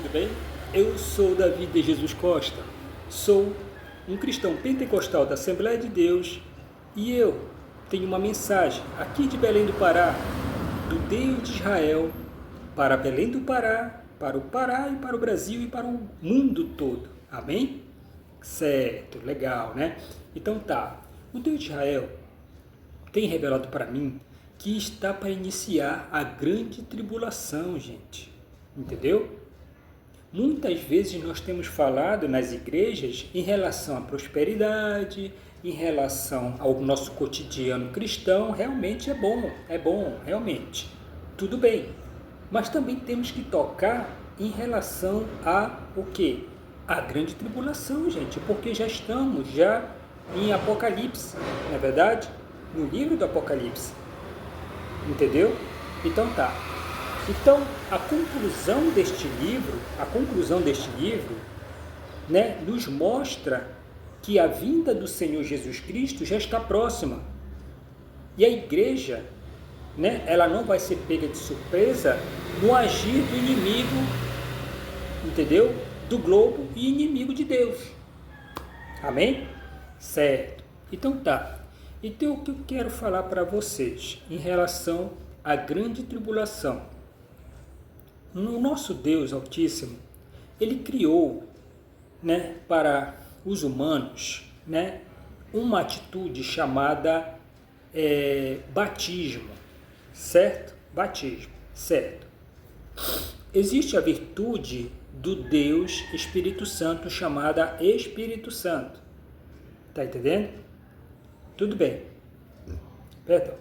tudo bem? Eu sou Davi de Jesus Costa, sou um cristão pentecostal da Assembleia de Deus e eu tenho uma mensagem aqui de Belém do Pará, do Deus de Israel, para Belém do Pará, para o Pará e para o Brasil e para o mundo todo. Amém? Certo, legal, né? Então tá, o Deus de Israel tem revelado para mim que está para iniciar a grande tribulação, gente. Entendeu? Muitas vezes nós temos falado nas igrejas em relação à prosperidade, em relação ao nosso cotidiano cristão, realmente é bom, realmente. Tudo bem. Mas também temos que tocar em relação a o quê? A grande tribulação, gente, porque já estamos em Apocalipse, não é verdade? No livro do Apocalipse. Entendeu? Então tá. Então, a conclusão deste livro, né, nos mostra que a vinda do Senhor Jesus Cristo já está próxima. E a igreja, né, ela não vai ser pega de surpresa no agir do inimigo, entendeu? Do globo e inimigo de Deus. Amém? Certo. Então tá. Então o que eu quero falar para vocês em relação à grande tribulação? O nosso Deus Altíssimo, Ele criou, né, para os humanos, né, uma atitude chamada batismo, certo? Batismo, certo. Existe a virtude do Deus Espírito Santo chamada Espírito Santo. Tá entendendo? Tudo bem. Perdão.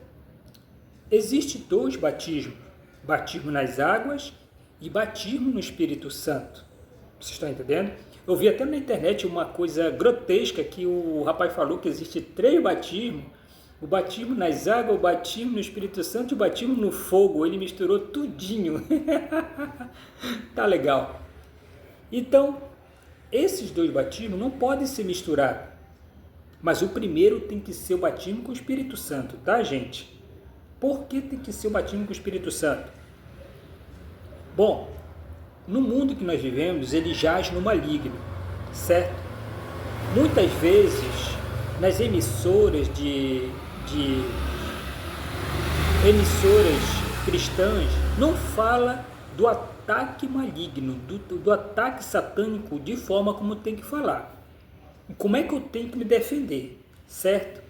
Existem dois batismos. Batismo nas águas e batismo no Espírito Santo. Vocês estão entendendo? Eu vi até na internet uma coisa grotesca que o rapaz falou que existe 3 batismos. O batismo nas águas, o batismo no Espírito Santo e o batismo no fogo. Ele misturou tudinho. Tá legal. Então, esses 2 batismos não podem ser misturados. Mas o primeiro tem que ser o batismo com o Espírito Santo, tá, gente? Por que tem que ser o batismo com o Espírito Santo? Bom, no mundo que nós vivemos, ele jaz no maligno, certo? Muitas vezes, nas emissoras emissoras cristãs, não fala do ataque maligno, do ataque satânico de forma como tem que falar. E como é que eu tenho que me defender, certo?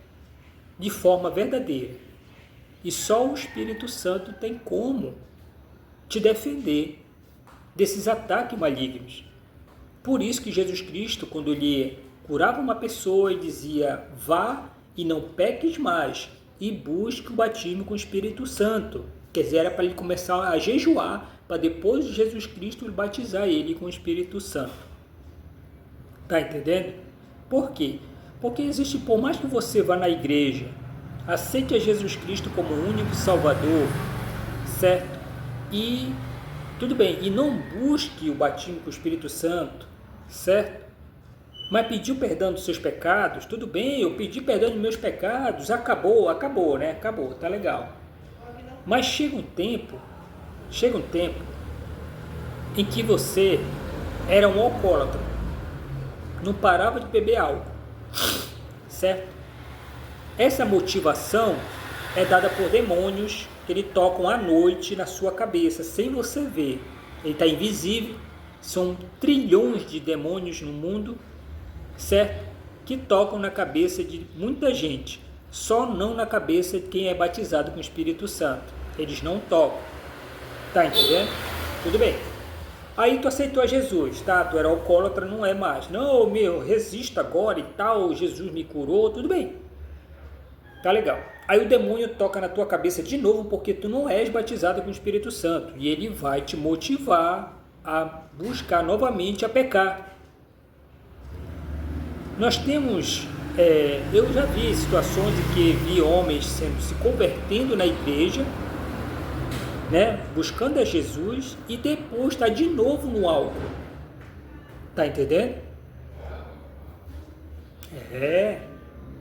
De forma verdadeira. E só o Espírito Santo tem como te defender desses ataques malignos. Por isso que Jesus Cristo, quando ele curava uma pessoa e dizia, vá e não peques mais, e busque o batismo com o Espírito Santo. Quer dizer, era para ele começar a jejuar, para depois de Jesus Cristo batizar ele com o Espírito Santo. Tá entendendo? Por quê? Porque existe, por mais que você vá na igreja, aceite a Jesus Cristo como o único Salvador, certo? E tudo bem, e não busque o batismo com o Espírito Santo, certo? Mas pediu perdão dos seus pecados, tudo bem, eu pedi perdão dos meus pecados, acabou, né? Acabou, tá legal. Mas chega um tempo em que você era um alcoólatra, não parava de beber álcool, certo? Essa motivação é dada por demônios que ele tocam à noite na sua cabeça, sem você ver. Ele está invisível, são trilhões de demônios no mundo, certo? Que tocam na cabeça de muita gente, só não na cabeça de quem é batizado com o Espírito Santo. Eles não tocam. Tá entendendo? Tudo bem. Aí tu aceitou a Jesus, tá? Tu era alcoólatra, não é mais. Não, resisto agora e tal, Jesus me curou, tudo bem. Tá legal. Aí o demônio toca na tua cabeça de novo porque tu não és batizado com o Espírito Santo. E ele vai te motivar a buscar novamente a pecar. Nós temos, eu já vi situações em que vi homens se convertendo na igreja, né, buscando a Jesus e depois está de novo no álcool. Tá entendendo?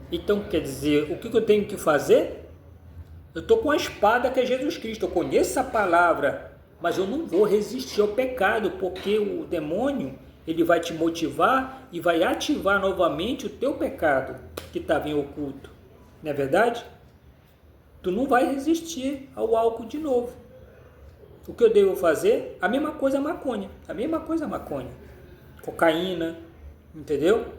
Então, quer dizer, o que eu tenho que fazer? Eu estou com a espada que é Jesus Cristo. Eu conheço a palavra mas eu não vou resistir ao pecado, porque o demônio, ele vai te motivar e vai ativar novamente o teu pecado que estava em oculto. Não é verdade? Tu não vai resistir ao álcool de novo. O que eu devo fazer? A mesma coisa a maconha. A mesma coisa a maconha. Cocaína, entendeu?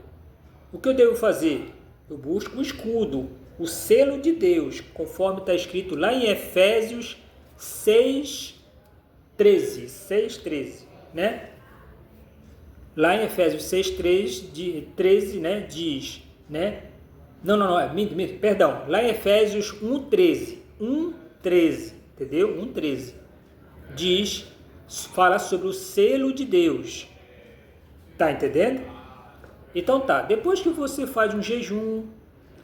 O que eu devo fazer? Eu busco o escudo, o selo de Deus, conforme está escrito lá em Efésios 6:13, né? Lá em Efésios 6:13, né, diz, né? Não, perdão. Lá em Efésios 1:13, entendeu? 1:13. Diz, fala sobre o selo de Deus. Tá entendendo? Então tá, depois que você faz um jejum,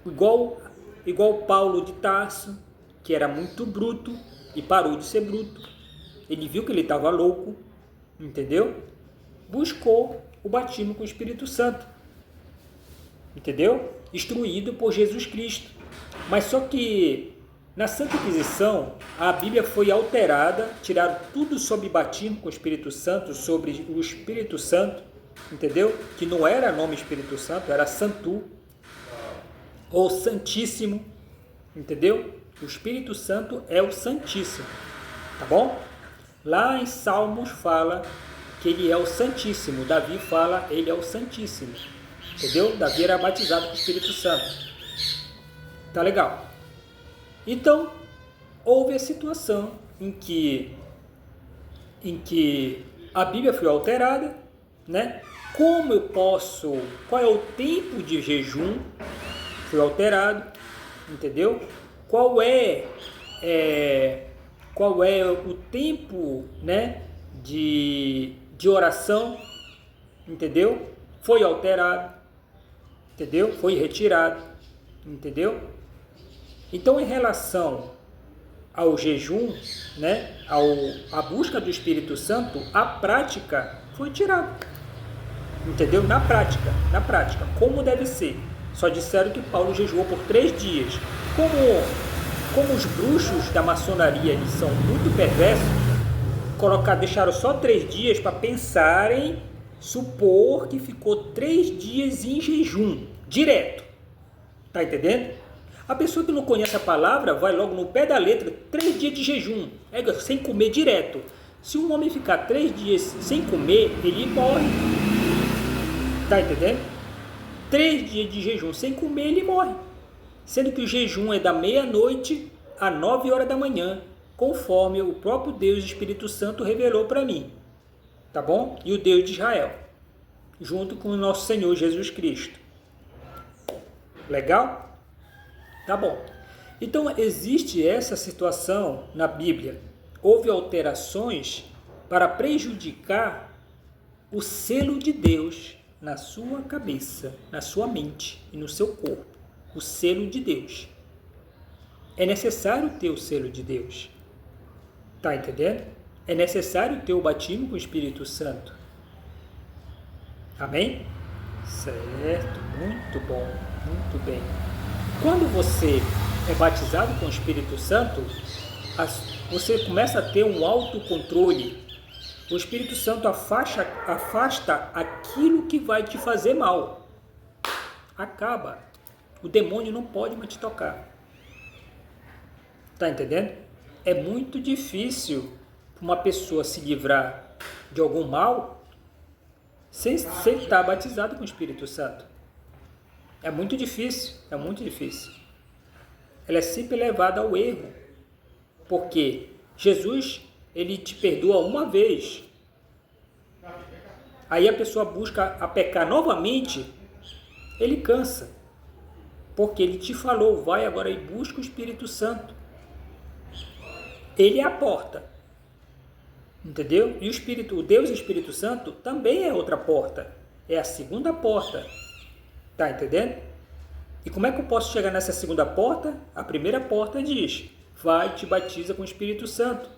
igual Paulo de Tarso, que era muito bruto e parou de ser bruto, ele viu que ele estava louco, entendeu? Buscou o batismo com o Espírito Santo, entendeu? Instruído por Jesus Cristo. Mas só que na Santa Inquisição a Bíblia foi alterada, tiraram tudo sobre batismo com o Espírito Santo, sobre o Espírito Santo, entendeu? Que não era nome Espírito Santo, era Santu ou Santíssimo, entendeu? O Espírito Santo é o Santíssimo, tá bom? Lá em Salmos fala que ele é o Santíssimo, Davi fala ele é o Santíssimo, entendeu? Davi era batizado com o Espírito Santo, tá legal? Então, houve a situação em que a Bíblia foi alterada, né? Como eu posso, qual é o tempo de jejum? Foi alterado, entendeu? Qual é o tempo, né, de oração, entendeu? Foi alterado, entendeu? Foi retirado, entendeu? Então, em relação ao jejum, né, à busca do Espírito Santo, a prática foi tirada, entendeu? Na prática, como deve ser. Só disseram que Paulo jejuou por 3 dias. Como os bruxos da maçonaria eles são muito perversos, deixaram só 3 dias para pensarem, supor que ficou 3 dias em jejum, direto. Tá entendendo? A pessoa que não conhece a palavra vai logo no pé da letra, 3 dias de jejum, sem comer direto. Se um homem ficar 3 dias sem comer, ele morre. Tá entendendo? 3 dias de jejum sem comer, ele morre. Sendo que o jejum é da meia-noite a 9 horas da manhã, conforme o próprio Deus e Espírito Santo revelou para mim. Tá bom? E o Deus de Israel, junto com o nosso Senhor Jesus Cristo. Legal? Tá bom. Então, existe essa situação na Bíblia. Houve alterações para prejudicar o selo de Deus na sua cabeça, na sua mente e no seu corpo. O selo de Deus. É necessário ter o selo de Deus. Tá entendendo? É necessário ter o batismo com o Espírito Santo. Amém? Certo, muito bom, muito bem. Quando você é batizado com o Espírito Santo, você começa a ter um autocontrole. O Espírito Santo afasta aquilo que vai te fazer mal. Acaba. O demônio não pode mais te tocar. Tá entendendo? É muito difícil uma pessoa se livrar de algum mal sem estar batizado com o Espírito Santo. É muito difícil, é muito difícil. Ela é sempre levada ao erro. Porque Jesus, ele te perdoa uma vez. Aí a pessoa busca a pecar novamente, ele cansa. Porque ele te falou, vai agora e busca o Espírito Santo. Ele é a porta. Entendeu? E o Deus e o Espírito Santo também é outra porta. É a segunda porta. Tá entendendo? E como é que eu posso chegar nessa segunda porta? A primeira porta diz, vai e te batiza com o Espírito Santo.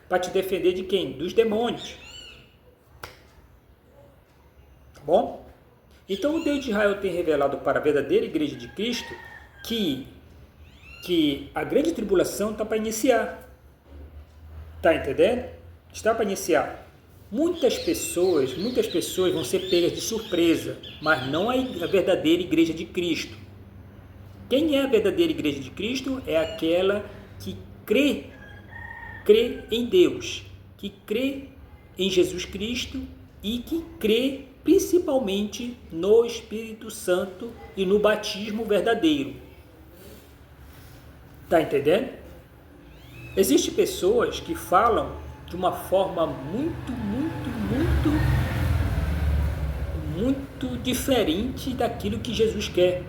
Para te defender de quem? Dos demônios. Tá bom? Então o Deus de Israel tem revelado para a verdadeira igreja de Cristo que a grande tribulação está para iniciar. Tá entendendo? Está para iniciar. Muitas pessoas vão ser pegas de surpresa, mas não a verdadeira igreja de Cristo. Quem é a verdadeira igreja de Cristo? É aquela que crê em Deus, que crê em Jesus Cristo e que crê principalmente no Espírito Santo e no batismo verdadeiro. Tá entendendo? Existem pessoas que falam de uma forma muito diferente daquilo que Jesus quer.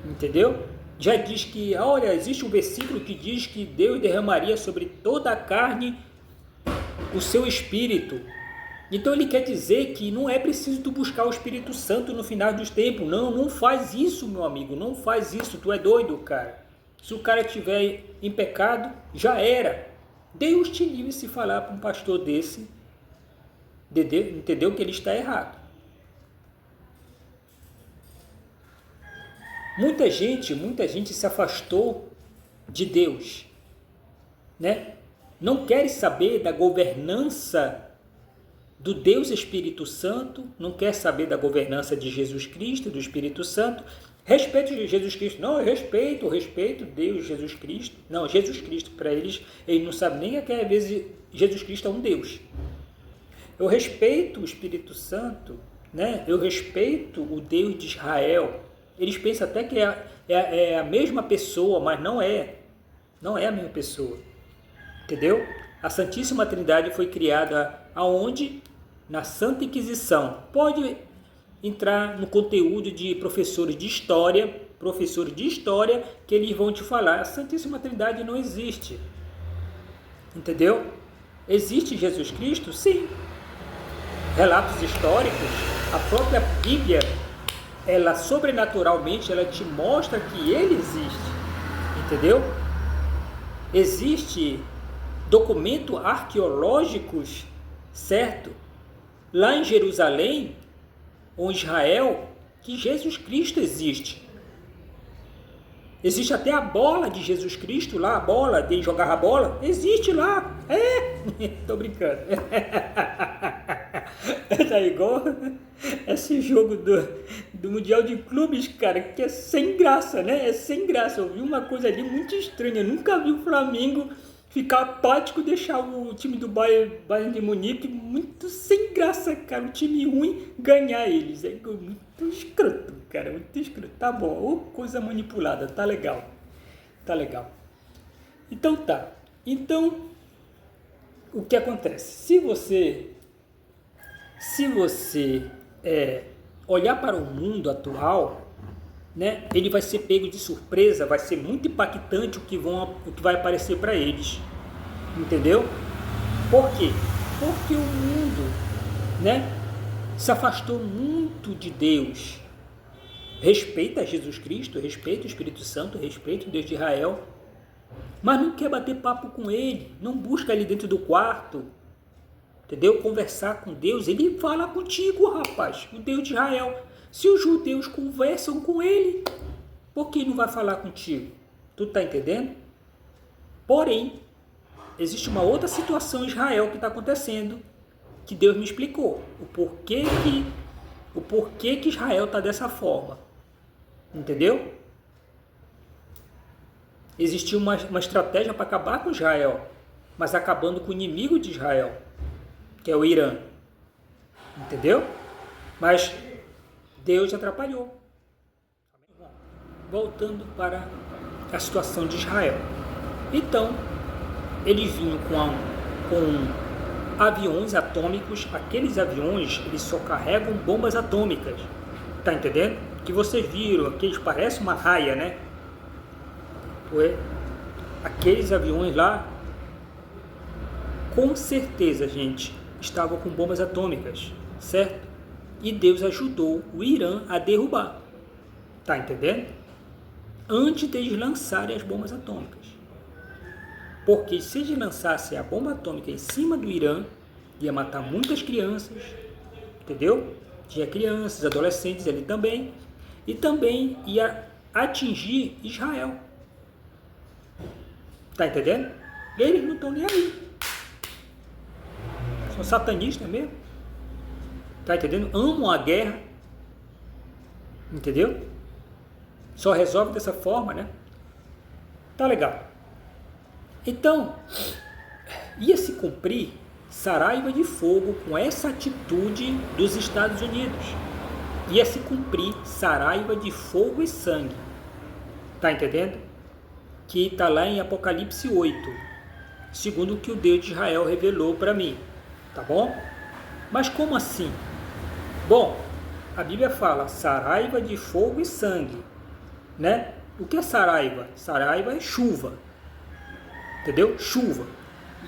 Entendeu? Já diz que, olha, existe um versículo que diz que Deus derramaria sobre toda a carne o seu Espírito. Então ele quer dizer que não é preciso tu buscar o Espírito Santo no final dos tempos. Não faz isso, meu amigo, não faz isso, tu é doido, cara. Se o cara estiver em pecado, já era. Deus te livre se falar para um pastor desse, entendeu? Que ele está errado. Muita gente se afastou de Deus, né? Não quer saber da governança do Deus Espírito Santo, não quer saber da governança de Jesus Cristo, do Espírito Santo. Respeito Jesus Cristo. Não, eu respeito Deus, Jesus Cristo. Não, Jesus Cristo, para eles não sabem nem que às vezes Jesus Cristo é um Deus. Eu respeito o Espírito Santo, né? Eu respeito o Deus de Israel. Eles pensam até que é a mesma pessoa, mas não é. Não é a mesma pessoa. Entendeu? A Santíssima Trindade foi criada aonde? Na Santa Inquisição. Pode entrar no conteúdo de professores de história, que eles vão te falar, a Santíssima Trindade não existe. Entendeu? Existe Jesus Cristo? Sim. Relatos históricos, a própria Bíblia, ela sobrenaturalmente, ela te mostra que ele existe. Entendeu? Existe documentos arqueológicos, certo? Lá em Jerusalém, ou Israel, que Jesus Cristo existe. Existe até a bola de Jesus Cristo lá, a bola, de jogar a bola, existe lá. Tô brincando. Tá igual esse jogo do Mundial de Clubes, cara, que é sem graça, né? É sem graça. Eu vi uma coisa ali muito estranha. Eu nunca vi o Flamengo ficar apático, deixar o time do Bayern de Munique muito sem graça, cara. O time ruim ganhar eles. É muito escroto, cara. Muito escroto. Tá bom. Ou coisa manipulada. Tá legal. Tá legal. Então tá. Então, o que acontece? Se você olhar para o mundo atual, né, ele vai ser pego de surpresa, vai ser muito impactante o que vai aparecer para eles, entendeu? Por quê? Porque o mundo, né, se afastou muito de Deus. Respeita Jesus Cristo, respeita o Espírito Santo, respeita o Deus de Israel, mas não quer bater papo com ele, não busca ali dentro do quarto, entendeu? Conversar com Deus. Ele fala contigo, rapaz, o Deus de Israel. Se os judeus conversam com ele, por que não vai falar contigo? Tu tá entendendo? Porém, existe uma outra situação em Israel que está acontecendo, que Deus me explicou. O porquê que Israel está dessa forma. Entendeu? Existiu uma estratégia para acabar com Israel, mas acabando com o inimigo de Israel, que é o Irã. Entendeu? Mas Deus atrapalhou. Voltando para a situação de Israel. Então, eles vinham com aviões atômicos. Aqueles aviões, eles só carregam bombas atômicas. Tá entendendo? Que vocês viram, aqueles parecem uma raia, né? Aqueles aviões lá, com certeza, gente, estavam com bombas atômicas, certo? E Deus ajudou o Irã a derrubar. Tá entendendo? Antes de eles lançarem as bombas atômicas. Porque se eles lançassem a bomba atômica em cima do Irã, ia matar muitas crianças, entendeu? Tinha crianças, adolescentes ali também, e também ia atingir Israel. Tá entendendo? Eles não estão nem aí. são satanistas mesmo. Tá entendendo? Amam a guerra. Entendeu? Só resolve dessa forma, né? Tá legal. Então, ia se cumprir Saraiva de Fogo com essa atitude dos Estados Unidos. Ia se cumprir Saraiva de Fogo e Sangue. Tá entendendo? Que está lá em Apocalipse 8, segundo o que o Deus de Israel revelou para mim. Tá bom? Mas como assim? Bom, a Bíblia fala Saraiva de Fogo e Sangue, né? O que é Saraiva? Saraiva é chuva. Entendeu? Chuva.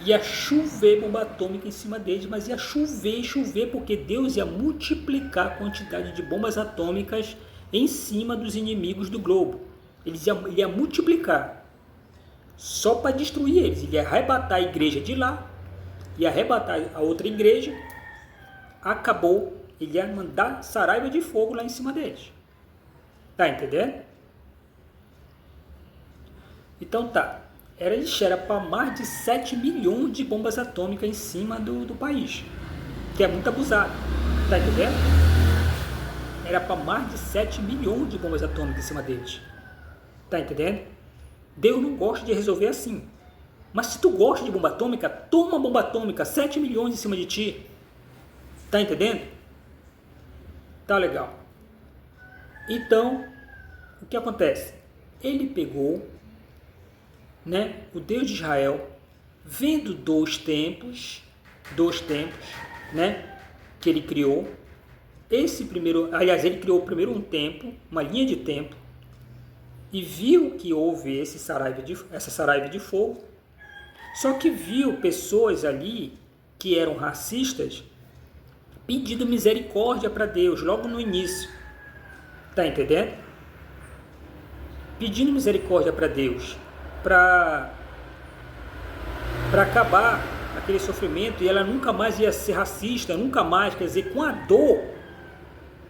Ia chover bomba atômica em cima deles, mas ia chover, porque Deus ia multiplicar a quantidade de bombas atômicas em cima dos inimigos do globo. Ele ia multiplicar, só para destruir eles. Ele ia arrebatar a igreja de lá, ia arrebatar a outra igreja, acabou, ele ia mandar saraiva de fogo lá em cima deles. Tá entendendo? Então tá. Era para mais de 7 milhões de bombas atômicas em cima do país, que é muito abusado, tá entendendo? Era para mais de 7 milhões de bombas atômicas em cima deles, tá entendendo? Deus não gosta de resolver assim, mas se tu gosta de bomba atômica, toma bomba atômica, 7 milhões em cima de ti, tá entendendo? Tá legal. Então, o que acontece? Ele pegou, né, o Deus de Israel, vendo dois tempos, né, que ele criou. Esse primeiro, aliás, ele criou primeiro um tempo, uma linha de tempo, e viu que houve essa saraiva de fogo. Só que viu pessoas ali que eram racistas pedindo misericórdia para Deus logo no início. Tá entendendo? Pedindo misericórdia para Deus, para acabar aquele sofrimento, e ela nunca mais ia ser racista, nunca mais, quer dizer, com a dor,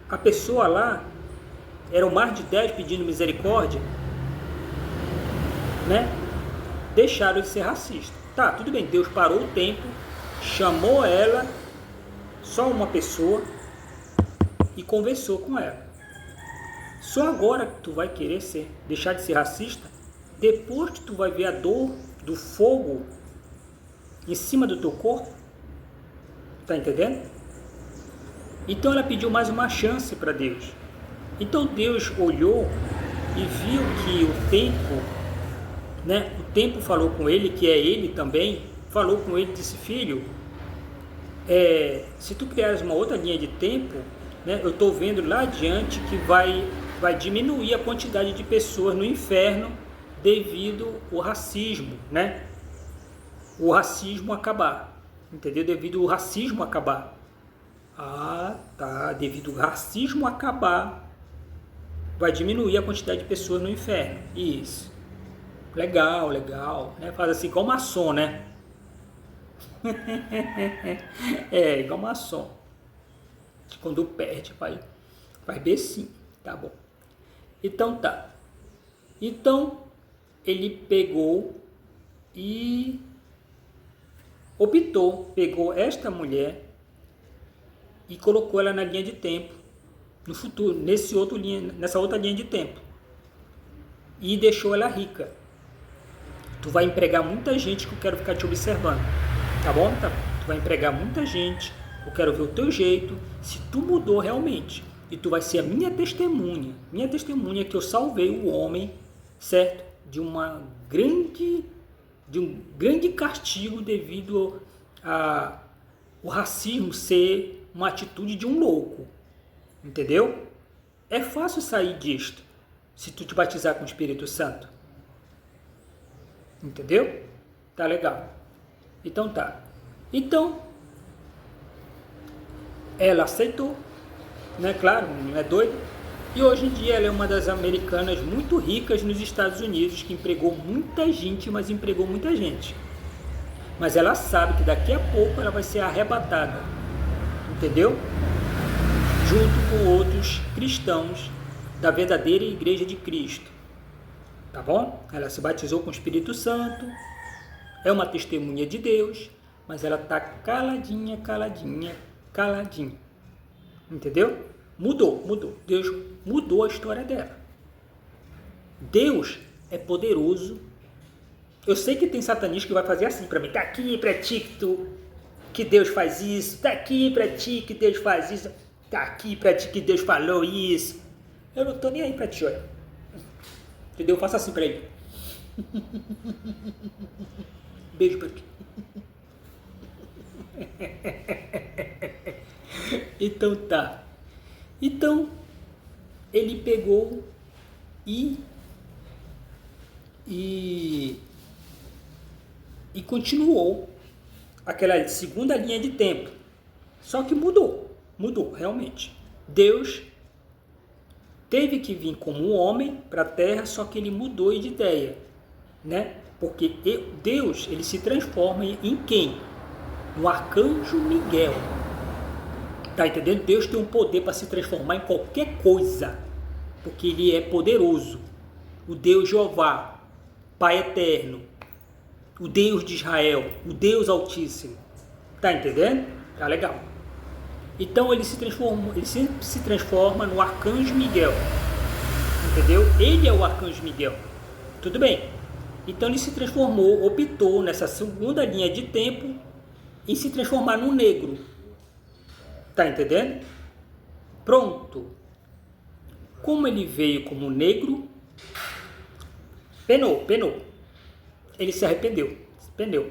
a pessoa lá, eram mais de 10 pedindo misericórdia, né? Deixaram de ser racista. Tá, tudo bem, Deus parou o tempo, chamou ela, só uma pessoa, e conversou com ela. Só agora que tu vai querer deixar de ser racista, depois que tu vai ver a dor do fogo em cima do teu corpo. Tá entendendo? Então ela pediu mais uma chance para Deus. Então Deus olhou e viu que o tempo, né? O tempo falou com ele, que é ele também, falou com ele e disse: filho, se tu criares uma outra linha de tempo, né? Eu estou vendo lá adiante que vai diminuir a quantidade de pessoas no inferno devido ao racismo, né? O racismo acabar, entendeu? Devido ao racismo acabar. Ah, tá. Devido ao racismo acabar, vai diminuir a quantidade de pessoas no inferno. Isso. Legal, né? Faz assim, igual maçom, né? Igual maçom. Quando perde, faz becinho. Tá bom. Então tá. Então, ele pegou e pegou esta mulher e colocou ela na linha de tempo, no futuro, nessa outra linha de tempo, e deixou ela rica. Tu vai empregar muita gente que eu quero ficar te observando, tá bom? Tu vai empregar muita gente, eu quero ver o teu jeito, se tu mudou realmente, e tu vai ser a minha testemunha que eu salvei o homem, certo? De um grande castigo devido ao racismo ser uma atitude de um louco, entendeu? É fácil sair disto se tu te batizar com o Espírito Santo, entendeu? Tá legal. Então tá. Então ela aceitou, né? Claro, não é doido. E hoje em dia ela é uma das americanas muito ricas nos Estados Unidos, que empregou muita gente, mas empregou muita gente. Mas ela sabe que daqui a pouco ela vai ser arrebatada, entendeu? Junto com outros cristãos da verdadeira Igreja de Cristo. Tá bom? Ela se batizou com o Espírito Santo, é uma testemunha de Deus, mas ela está caladinha, caladinha, caladinha. Entendeu? Mudou. Deus mudou a história dela. Deus é poderoso. Eu sei que tem satanista que vai fazer assim para mim. Tá aqui para ti que Deus faz isso. Tá aqui para ti que Deus faz isso. Tá aqui para ti que Deus falou isso. Eu não tô nem aí para ti, olha. Entendeu? Eu faço assim para ele. Beijo para ti. Então tá. Então ele pegou e continuou aquela segunda linha de tempo. Só que mudou realmente. Deus teve que vir como um homem para a Terra, só que ele mudou de ideia, né? Porque Deus, ele se transforma em quem? No arcanjo Miguel. Tá entendendo? Deus tem um poder para se transformar em qualquer coisa, porque ele é poderoso. O Deus Jeová, Pai eterno, o Deus de Israel, o Deus Altíssimo. Tá entendendo? Tá legal. Então ele se transforma no arcanjo Miguel. Entendeu? Ele é o arcanjo Miguel. Tudo bem. Então ele se transformou, optou nessa segunda linha de tempo em se transformar num negro. Tá entendendo? Pronto. Como ele veio como negro, penou. Ele se arrependeu,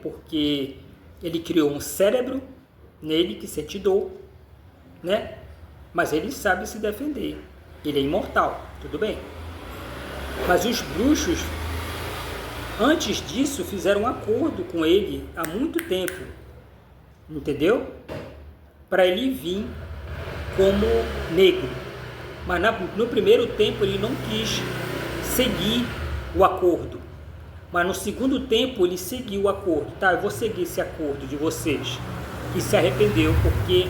porque ele criou um cérebro nele que sente dor, né? Mas ele sabe se defender. Ele é imortal, tudo bem. Mas os bruxos, antes disso, fizeram um acordo com ele há muito tempo, entendeu? Para ele vir como negro. Mas no primeiro tempo ele não quis seguir o acordo. Mas no segundo tempo ele seguiu o acordo. Tá, eu vou seguir esse acordo de vocês. E se arrependeu, porque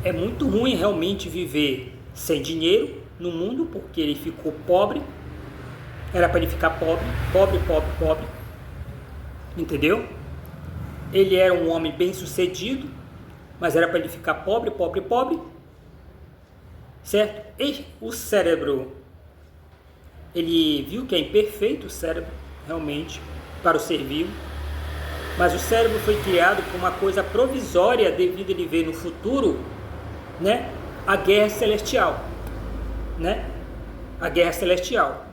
é muito ruim realmente viver sem dinheiro no mundo, porque ele ficou pobre. Era para ele ficar pobre. Entendeu? Ele era um homem bem sucedido, mas era para ele ficar pobre. Certo? E o cérebro, ele viu que é imperfeito o cérebro, realmente, para o ser vivo. Mas o cérebro foi criado como uma coisa provisória, devido a ele ver no futuro, né, a guerra celestial. Né? A guerra celestial.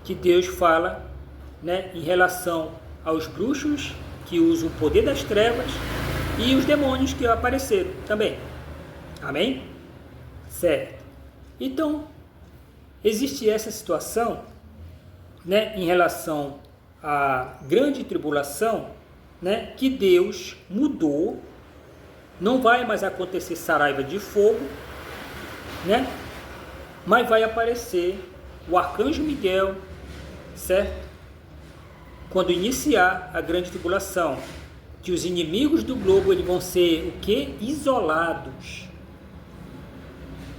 Que Deus fala, né, em relação aos bruxos que usam o poder das trevas e os demônios que apareceram também. Amém? Certo. Então, existe essa situação, né, em relação à grande tribulação, né, que Deus mudou. Não vai mais acontecer saraiva de fogo, né, mas vai aparecer o arcanjo Miguel, certo? Quando iniciar a grande tribulação, que os inimigos do globo eles vão ser o quê? Isolados.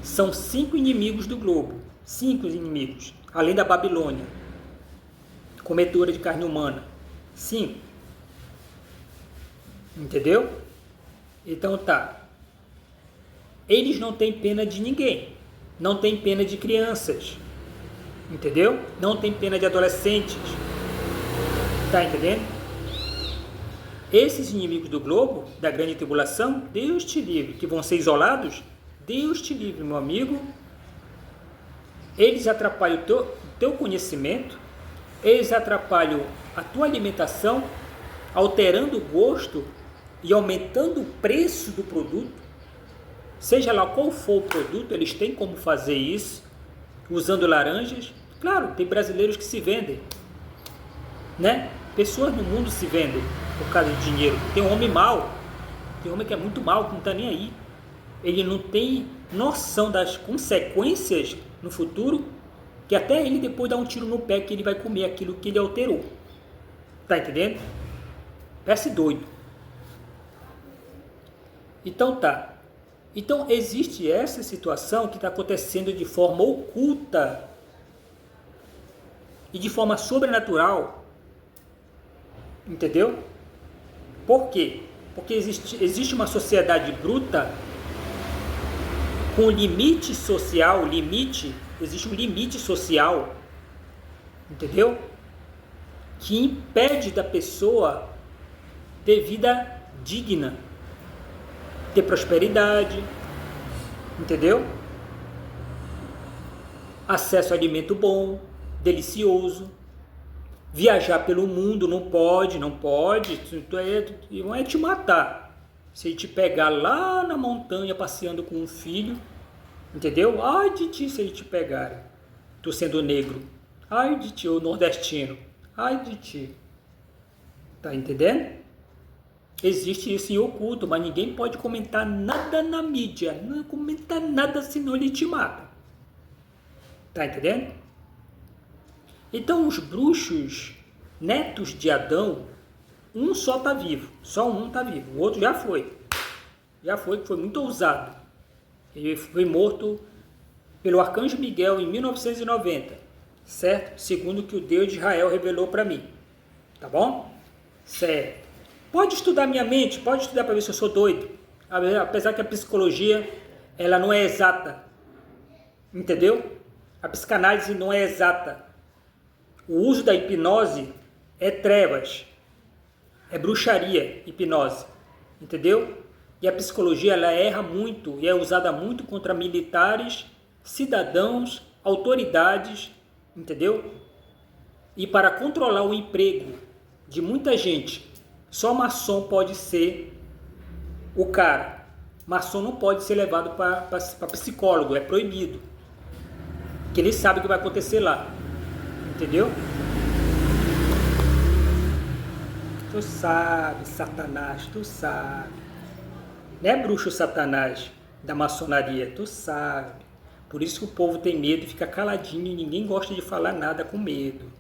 São 5 inimigos do globo, 5 inimigos, além da Babilônia, comedora de carne humana, 5. Entendeu? Então tá. Eles não têm pena de ninguém, não têm pena de crianças, entendeu? Não tem pena de adolescentes, tá entendendo? Esses inimigos do globo, da grande tribulação, Deus te livre, que vão ser isolados, Deus te livre, meu amigo. Eles atrapalham o teu conhecimento, eles atrapalham a tua alimentação, alterando o gosto e aumentando o preço do produto. Seja lá qual for o produto, eles têm como fazer isso, usando laranjas. Claro, tem brasileiros que se vendem, né? Pessoas no mundo se vendem por causa de dinheiro. Tem um homem mau, tem um homem que é muito mau, que não está nem aí. Ele não tem noção das consequências no futuro, que até ele depois dá um tiro no pé que ele vai comer aquilo que ele alterou. Tá entendendo? Parece doido. Então tá. Então existe essa situação que está acontecendo de forma oculta e de forma sobrenatural. Entendeu? Por quê? Porque existe uma sociedade bruta com limite social, existe um limite social, entendeu? Que impede da pessoa ter vida digna, ter prosperidade, entendeu? Acesso a alimento bom, delicioso. Viajar pelo mundo não pode, não é te matar. Se ele te pegar lá na montanha passeando com um filho, entendeu? Ai de ti se ele te pegarem, tu sendo negro. Ai de ti, o nordestino. Ai de ti. Tá entendendo? Existe isso em oculto, mas ninguém pode comentar nada na mídia. Não comenta nada, senão ele te mata. Tá entendendo? Então os bruxos, netos de Adão, um só tá vivo. Só um tá vivo. O outro já foi. Que foi muito ousado. Ele foi morto pelo arcanjo Miguel em 1990. Certo? Segundo o que o Deus de Israel revelou para mim. Tá bom? Certo. Pode estudar minha mente, pode estudar para ver se eu sou doido. Apesar que a psicologia, ela não é exata. Entendeu? A psicanálise não é exata. O uso da hipnose é trevas. É bruxaria, hipnose. Entendeu? E a psicologia, ela erra muito e é usada muito contra militares, cidadãos, autoridades, entendeu? E para controlar o emprego de muita gente, só maçom pode ser o cara. Maçom não pode ser levado para psicólogo, é proibido. Porque ele sabe o que vai acontecer lá. Entendeu? Tu sabe, Satanás, tu sabe. Não é bruxo Satanás da maçonaria, tu sabe. Por isso que o povo tem medo e fica caladinho e ninguém gosta de falar nada com medo.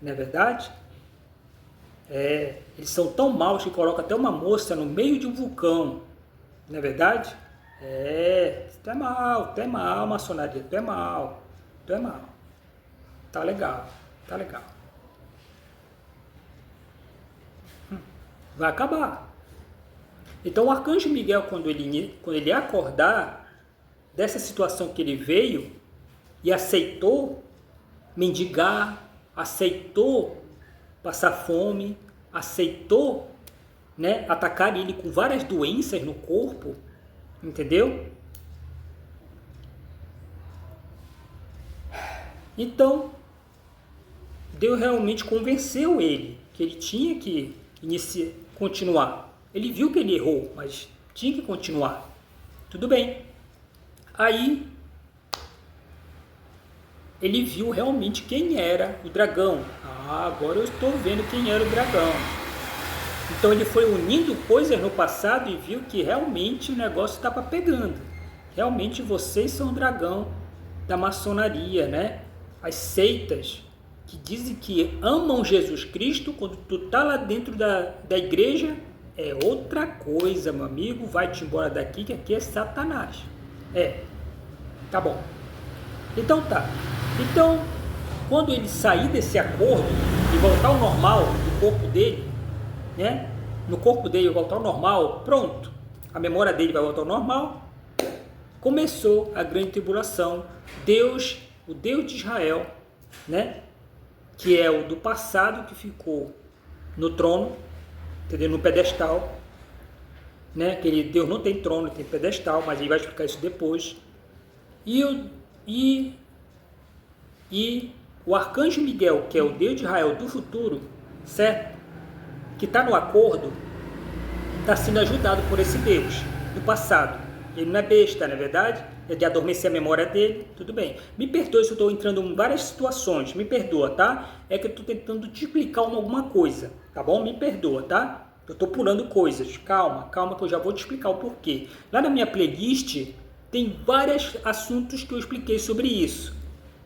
Não é verdade? Eles são tão maus que colocam até uma moça no meio de um vulcão. Não é verdade? Tu é mal, maçonaria, tu é mal. Tá legal. Vai acabar. Então o arcanjo Miguel, quando ele acordar dessa situação que ele veio e aceitou mendigar, aceitou passar fome, aceitou, né, atacar ele com várias doenças no corpo, entendeu? Então, Deus realmente convenceu ele que ele tinha que continuar. Ele viu que ele errou, mas tinha que continuar. Tudo bem. Aí, ele viu realmente quem era o dragão. Agora eu estou vendo quem era o dragão. Então ele foi unindo coisas no passado e viu que realmente o negócio estava pegando. Realmente vocês são o dragão da maçonaria, né? As seitas que dizem que amam Jesus Cristo, quando tu tá lá dentro da igreja, é outra coisa, meu amigo. Vai-te embora daqui, que aqui é Satanás. Tá bom. Então tá. Então, quando ele sair desse acordo e voltar ao normal do corpo dele, né? No corpo dele voltar ao normal, pronto. A memória dele vai voltar ao normal. Começou a grande tribulação. O Deus de Israel, né? Que é o do passado, que ficou no trono, entendeu? No pedestal, né? Que Deus não tem trono, ele tem pedestal, mas ele vai explicar isso depois. E o arcanjo Miguel, que é o Deus de Israel do futuro, certo? Que está no acordo, está sendo ajudado por esse Deus do passado. Ele não é besta, não é verdade? É de adormecer a memória dele, tudo bem. Me perdoe se eu estou entrando em várias situações, me perdoa, tá? É que eu estou tentando te explicar alguma coisa, tá bom? Me perdoa, tá? Eu estou pulando coisas, calma que eu já vou te explicar o porquê. Lá na minha playlist tem vários assuntos que eu expliquei sobre isso,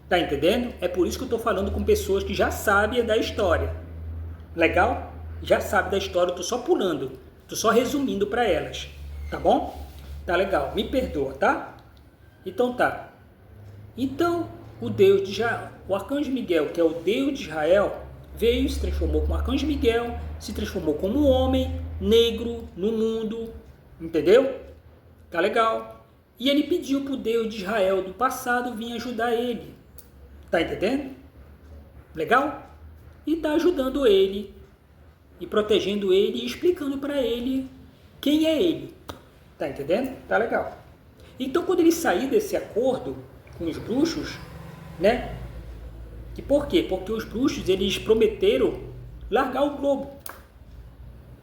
tá entendendo? É por isso que eu estou falando com pessoas que já sabem da história, legal? Já sabe da história, eu estou só pulando, estou só resumindo para elas, tá bom? Tá legal, me perdoa, tá? Então tá. Então, o arcanjo Miguel, que é o Deus de Israel, veio e se transformou como arcanjo Miguel, se transformou como um homem, negro no mundo, entendeu? Tá legal. E ele pediu para o Deus de Israel do passado vir ajudar ele. Tá entendendo? Legal? E tá ajudando ele, e protegendo ele, e explicando para ele quem é ele. Tá entendendo? Tá legal. Então, quando ele sair desse acordo com os bruxos, né? E por quê? Porque os bruxos, eles prometeram largar o globo.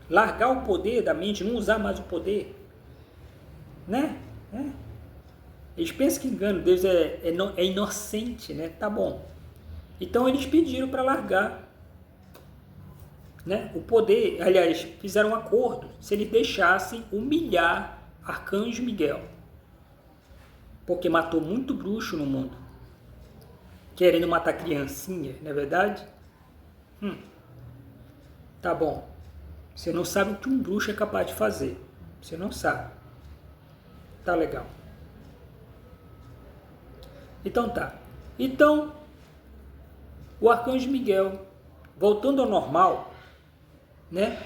Largar o poder da mente, não usar mais o poder. Né? Eles pensam que engano, Deus é inocente, né? Tá bom. Então eles pediram para largar, né, o poder. Aliás, fizeram um acordo se eles deixassem humilhar Arcanjo Miguel, porque matou muito bruxo no mundo, querendo matar criancinha, não é verdade? Tá bom. Você não sabe o que um bruxo é capaz de fazer. Você não sabe. Tá legal. Então tá. Então, o Arcanjo Miguel, voltando ao normal, né,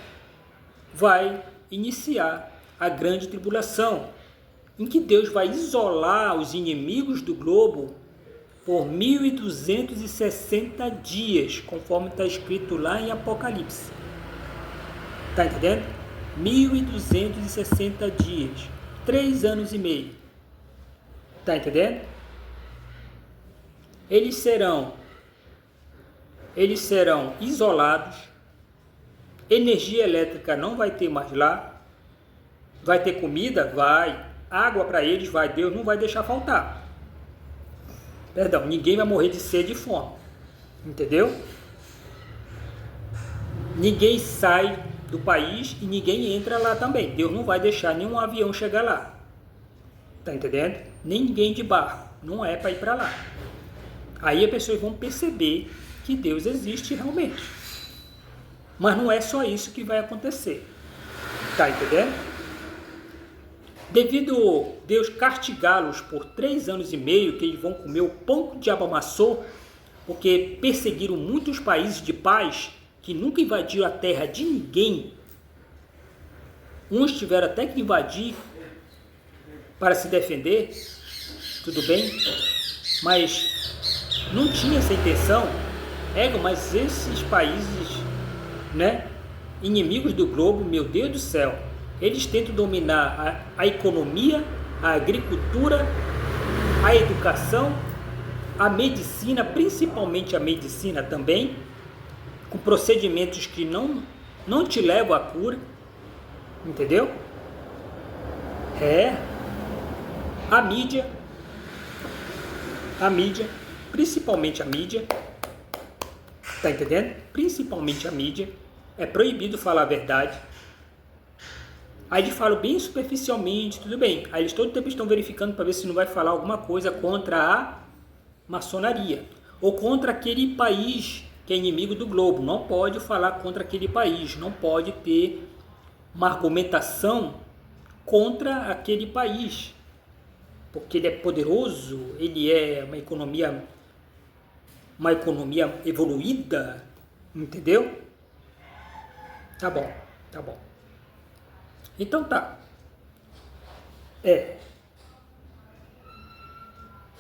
vai iniciar a grande tribulação, em que Deus vai isolar os inimigos do globo por 1260 dias, conforme está escrito lá em Apocalipse. Tá entendendo? 1260 dias, 3 anos e meio. Tá entendendo? Eles serão isolados, energia elétrica não vai ter mais lá, vai ter comida? Vai. Água para eles? Vai. Deus não vai deixar faltar. Perdão, ninguém vai morrer de sede e fome. Entendeu? Ninguém sai do país e ninguém entra lá também. Deus não vai deixar nenhum avião chegar lá. Tá entendendo? Nem ninguém de barco. Não é para ir para lá. Aí as pessoas vão perceber que Deus existe realmente. Mas não é só isso que vai acontecer. Tá entendendo? Devido Deus castigá-los por 3 anos e meio, que eles vão comer o pão que o diabo amassou, porque perseguiram muitos países de paz, que nunca invadiram a terra de ninguém. Uns tiveram até que invadir para se defender, tudo bem, mas não tinha essa intenção. Mas esses países, né, inimigos do globo, meu Deus do céu, eles tentam dominar a economia, a agricultura, a educação, a medicina, principalmente a medicina também, com procedimentos que não te levam à cura, entendeu? A mídia, principalmente a mídia, tá entendendo? Principalmente a mídia, é proibido falar a verdade. Aí eles falam bem superficialmente, tudo bem. Aí eles todo tempo estão verificando para ver se não vai falar alguma coisa contra a maçonaria ou contra aquele país que é inimigo do globo. Não pode falar contra aquele país, não pode ter uma argumentação contra aquele país, porque ele é poderoso, ele é uma economia evoluída, entendeu? Tá bom. Então tá.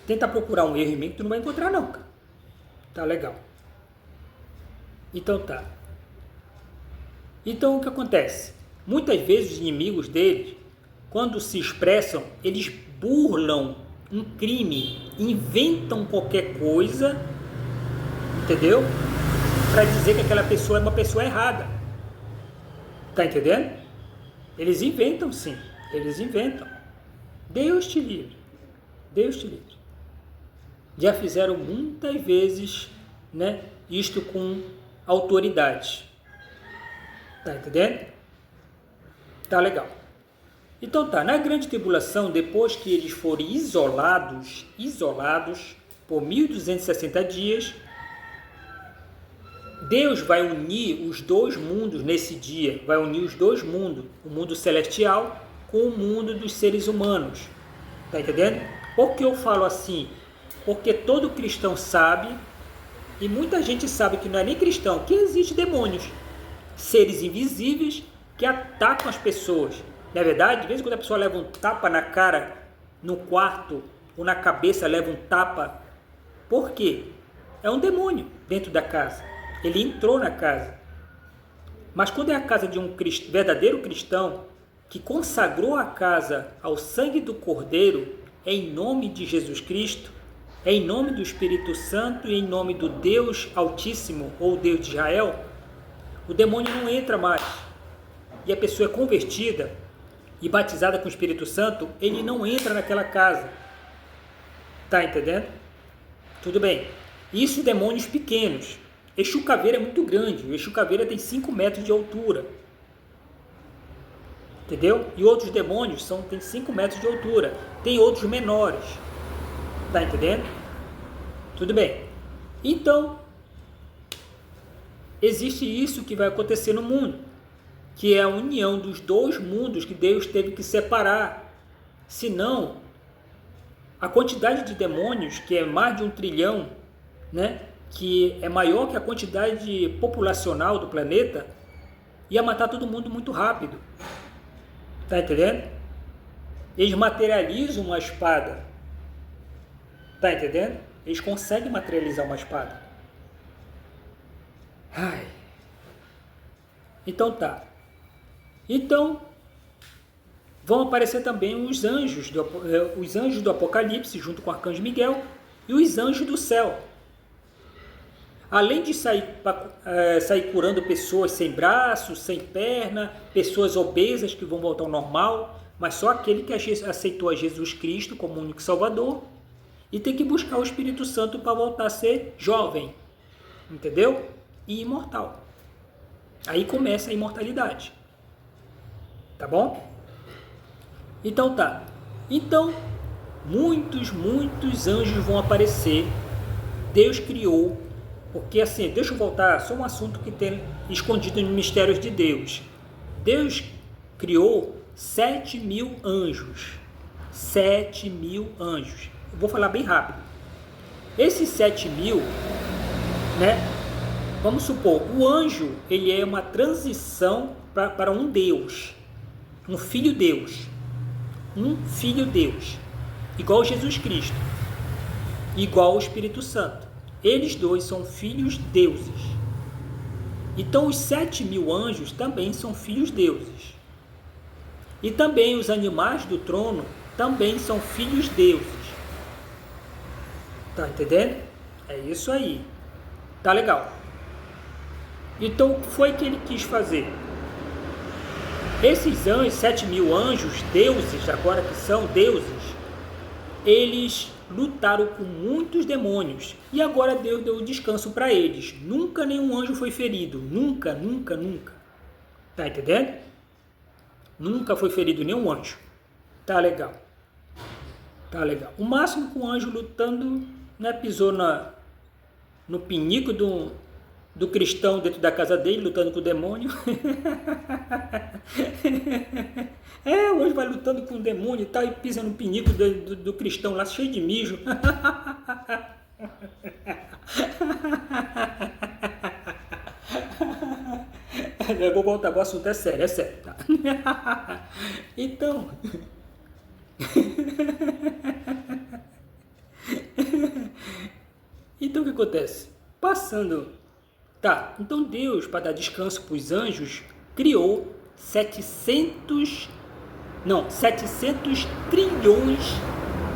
Tenta procurar um erro em mim que tu não vai encontrar não, cara. Tá legal. Então tá. Então o que acontece? Muitas vezes os inimigos deles, quando se expressam, eles burlam um crime, inventam qualquer coisa, entendeu? Para dizer que aquela pessoa é uma pessoa errada. Tá entendendo? Eles inventam, sim. Eles inventam. Deus te livre. Deus te livre. Já fizeram muitas vezes, né, isto com autoridade. Tá entendendo? Tá legal. Então tá, na grande tribulação, depois que eles forem isolados por 1260 dias, Deus vai unir os dois mundos nesse dia, vai unir os dois mundos, o mundo celestial com o mundo dos seres humanos. Tá entendendo? Por que eu falo assim? Porque todo cristão sabe, e muita gente sabe que não é nem cristão, que existem demônios, seres invisíveis, que atacam as pessoas. Não é verdade? De vez em quando a pessoa leva um tapa na cara, no quarto, ou na cabeça leva um tapa. Por quê? É um demônio dentro da casa. Ele entrou na casa. Mas quando é a casa de um verdadeiro cristão, que consagrou a casa ao sangue do Cordeiro, em nome de Jesus Cristo, em nome do Espírito Santo e em nome do Deus Altíssimo, ou Deus de Israel, o demônio não entra mais. E a pessoa é convertida e batizada com o Espírito Santo, ele não entra naquela casa. Tá entendendo? Tudo bem. Isso demônios pequenos. Exu Caveira é muito grande. O Exu Caveira tem 5 metros de altura. Entendeu? E outros demônios têm 5 metros de altura. Tem outros menores. Tá entendendo? Tudo bem. Então, existe isso que vai acontecer no mundo, que é a união dos dois mundos que Deus teve que separar. Senão, a quantidade de demônios, que é mais de 1 trilhão, né, que é maior que a quantidade populacional do planeta, ia matar todo mundo muito rápido. Tá entendendo? Eles materializam uma espada. Tá entendendo? Eles conseguem materializar uma espada. Ai. Então tá. Então, vão aparecer também os anjos do Apocalipse, junto com o Arcanjo Miguel, e os anjos do céu. Além de sair curando pessoas sem braços, sem perna, pessoas obesas que vão voltar ao normal, mas só aquele que aceitou a Jesus Cristo como único Salvador e tem que buscar o Espírito Santo para voltar a ser jovem, entendeu? E imortal. Aí começa a imortalidade. Tá bom? Então tá. Então, muitos anjos vão aparecer. Deus criou, porque assim, deixa eu voltar, só um assunto que tem escondido nos mistérios de Deus. Deus criou 7.000 anjos. 7.000 anjos. Eu vou falar bem rápido. Esses 7.000, né? Vamos supor, o anjo, ele é uma transição para um Deus. Um filho Deus. Um filho Deus. Igual Jesus Cristo. Igual o Espírito Santo. Eles dois são filhos deuses. Então os 7.000 anjos também são filhos deuses. E também os animais do trono também são filhos deuses. Tá entendendo? É isso aí. Tá legal. Então o que foi que ele quis fazer? Esses anjos, 7.000 anjos, deuses, agora que são deuses, eles lutaram com muitos demônios e agora Deus deu descanso para eles. Nunca nenhum anjo foi ferido. Nunca. Tá entendendo? Nunca foi ferido nenhum anjo. Tá legal. O máximo que um anjo lutando, né, pisou no pinico do cristão dentro da casa dele, lutando com o demônio. O anjo vai lutando com o demônio e tal, e pisa no pinico do cristão lá, cheio de mijo. Eu vou voltar, o assunto é sério, tá? Então... Então o que acontece? Então Deus, para dar descanso para os anjos, criou 700 trilhões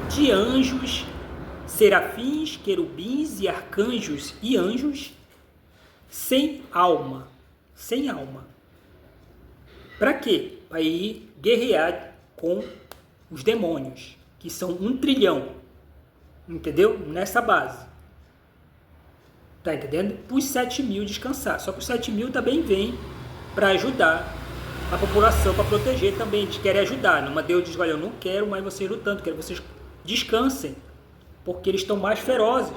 de anjos, serafins, querubins e arcanjos e anjos sem alma. Para quê? Para ir guerrear com os demônios, que são 1 trilhão. Entendeu? Nessa base. Tá entendendo? Para os 7.000 descansar. Só que os 7.000 também vêm para ajudar a população, para proteger também. Eles querem ajudar. Mas Deus diz, olha, eu não quero mais vocês lutando, quero que vocês descansem. Porque eles estão mais ferozes.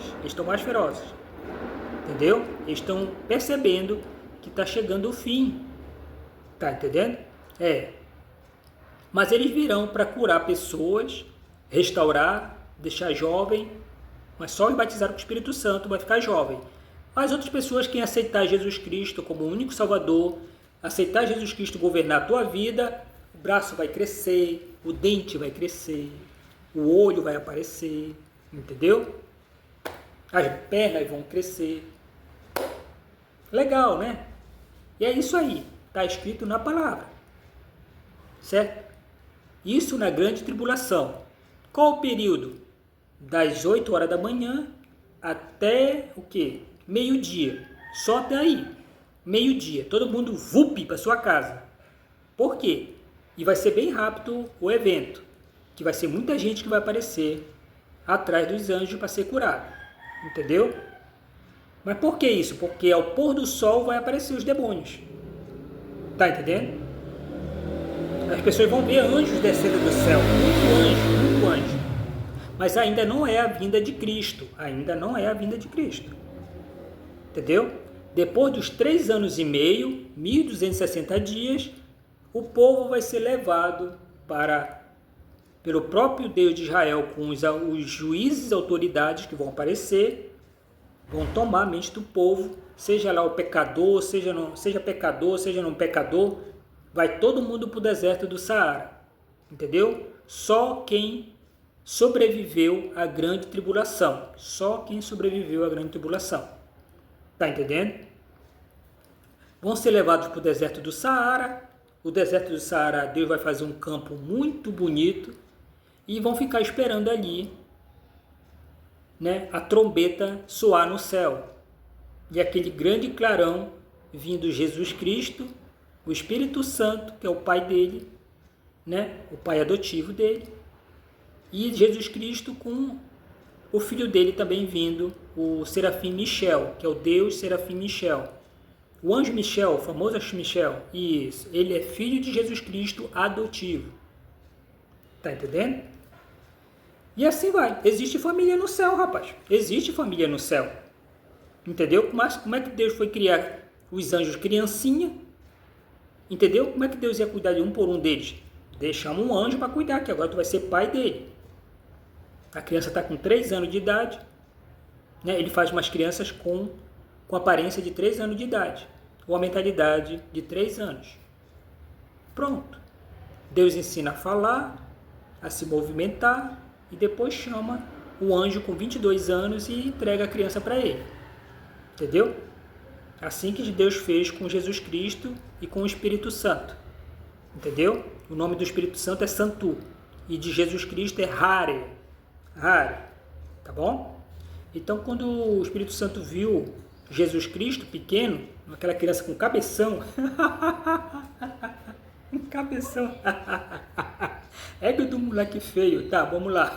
Entendeu? Eles estão percebendo que está chegando o fim. Tá entendendo? Mas eles virão para curar pessoas, restaurar, deixar jovem, mas só os batizados com o Espírito Santo vai ficar jovem. As outras pessoas que aceitar Jesus Cristo como o único Salvador, aceitar Jesus Cristo governar a tua vida, o braço vai crescer, o dente vai crescer, o olho vai aparecer, entendeu? As pernas vão crescer. Legal, né? E é isso aí, está escrito na palavra, certo? Isso na grande tribulação. Qual o período? Das 8 horas da manhã até o quê? Meio-dia. Só até aí. Meio-dia. Todo mundo vup para sua casa. Por quê? E vai ser bem rápido o evento. Que vai ser muita gente que vai aparecer atrás dos anjos para ser curado. Entendeu? Mas por que isso? Porque ao pôr do sol vai aparecer os demônios. Tá entendendo? As pessoas vão ver anjos descendo do céu. Muito anjo. Mas ainda não é a vinda de Cristo. Ainda não é a vinda de Cristo. Entendeu? Depois dos 3 anos e meio, 1260 dias, o povo vai ser levado pelo próprio Deus de Israel, com os juízes e autoridades que vão aparecer, vão tomar a mente do povo, seja lá o pecador, seja pecador, seja não pecador, vai todo mundo para o deserto do Saara, entendeu? Só quem sobreviveu à grande tribulação, tá entendendo? Vão ser levados para o deserto do Saara. O deserto do Saara, Deus vai fazer um campo muito bonito e vão ficar esperando ali, né, a trombeta soar no céu. E aquele grande clarão vindo Jesus Cristo, o Espírito Santo, que é o pai dele, né, o pai adotivo dele, e Jesus Cristo com o filho dele também vindo, o Serafim Michel, que é o Deus Serafim Michel. O anjo Michel, o famoso anjo Michel, isso, ele é filho de Jesus Cristo adotivo. Tá entendendo? E assim vai. Existe família no céu, rapaz. Existe família no céu. Entendeu? Mas como é que Deus foi criar os anjos criancinha? Entendeu? Como é que Deus ia cuidar de um por um deles? Deixamos um anjo para cuidar, que agora tu vai ser pai dele. A criança está com 3 anos de idade, né? Ele faz umas crianças com aparência de 3 anos de idade, ou a mentalidade de 3 anos. Pronto. Deus ensina a falar, a se movimentar, e depois chama o anjo com 22 anos e entrega a criança para ele. Entendeu? Assim que Deus fez com Jesus Cristo e com o Espírito Santo. Entendeu? O nome do Espírito Santo é Santu. E de Jesus Cristo é Hare. Hare. Tá bom? Então, quando o Espírito Santo viu Jesus Cristo pequeno, aquela criança com cabeção. Cabeção. É que do moleque feio. Tá, vamos lá.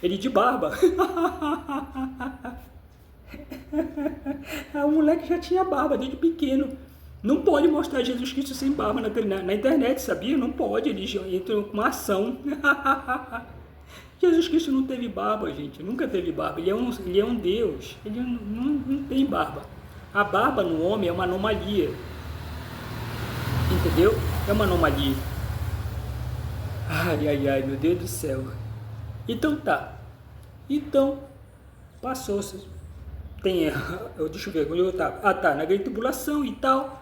Ele de barba. O moleque já tinha barba desde pequeno. Não pode mostrar Jesus Cristo sem barba na internet, sabia? Não pode, eles entram com uma ação. Jesus Cristo não teve barba, gente. Nunca teve barba. Ele é um Deus. Ele não tem barba. A barba no homem é uma anomalia. Entendeu? É uma anomalia. Ai, meu Deus do céu. Então tá. Então, passou-se. Deixa eu ver onde eu estava. Ah, tá. Na grande tribulação e tal.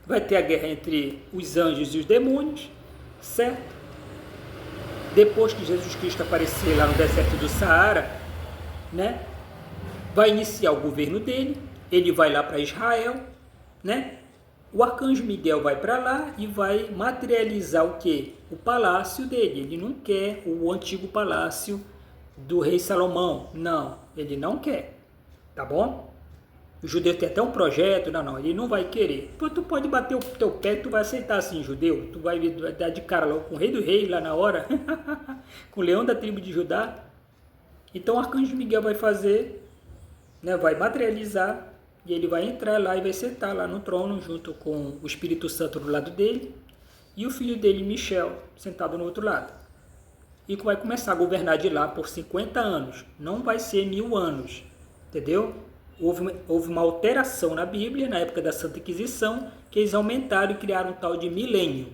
Vai ter a guerra entre os anjos e os demônios. Certo? Depois que Jesus Cristo aparecer lá no deserto do Saara, né? Vai iniciar o governo dele. Ele vai lá para Israel, né? O arcanjo Miguel vai para lá e vai materializar o quê? O palácio dele. Ele não quer o antigo palácio do rei Salomão. Não, ele não quer. Tá bom? O judeu tem até um projeto. Não, ele não vai querer. Pô, tu pode bater o teu pé que tu vai aceitar assim, judeu. Tu vai dar de cara logo com o rei do rei lá na hora. Com o leão da tribo de Judá. Então o arcanjo Miguel vai fazer, né, vai materializar. E ele vai entrar lá e vai sentar lá no trono junto com o Espírito Santo do lado dele e o filho dele, Michel, sentado no outro lado. E vai começar a governar de lá por 50 anos. Não vai ser 1000 anos, entendeu? Houve uma alteração na Bíblia, na época da Santa Inquisição, que eles aumentaram e criaram um tal de milênio.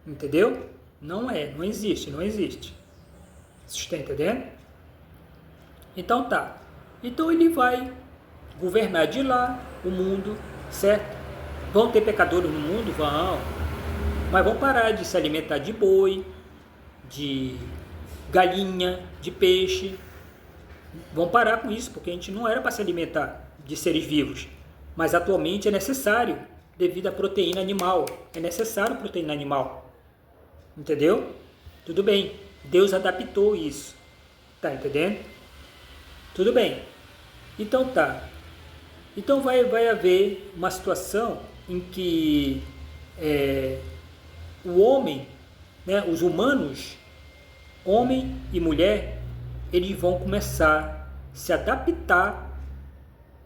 Entendeu? Não existe. Você está entendendo? Então tá. Então ele vai governar de lá o mundo certo? Vão ter pecadores no mundo? Vão. Mas vão parar de se alimentar de boi, de galinha, de peixe. Vão parar com isso, porque a gente não era para se alimentar de seres vivos. Mas atualmente é necessário, devido à proteína animal. É necessário proteína animal. Entendeu? Tudo bem. Deus adaptou isso. Tá entendendo? Tudo bem. Então tá. Então vai haver uma situação em que o homem, né, os humanos, homem e mulher, eles vão começar a se adaptar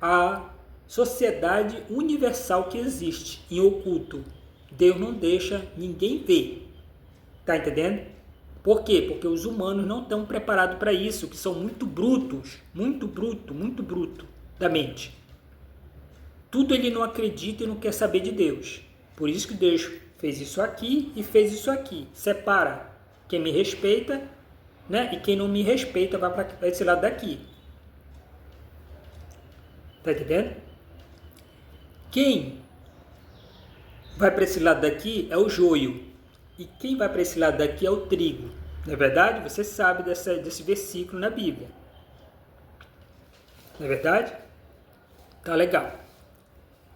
à sociedade universal que existe em oculto. Deus não deixa ninguém ver. Tá entendendo? Por quê? Porque os humanos não estão preparados para isso, que são muito brutos, muito bruto da mente. Tudo ele não acredita e não quer saber de Deus. Por isso que Deus fez isso aqui e fez isso aqui. Separa quem me respeita, né? E quem não me respeita vai para esse lado daqui. Tá entendendo? Quem vai para esse lado daqui é o joio. E quem vai para esse lado daqui é o trigo. Não é verdade? Você sabe desse versículo na Bíblia. Não é verdade? Tá legal.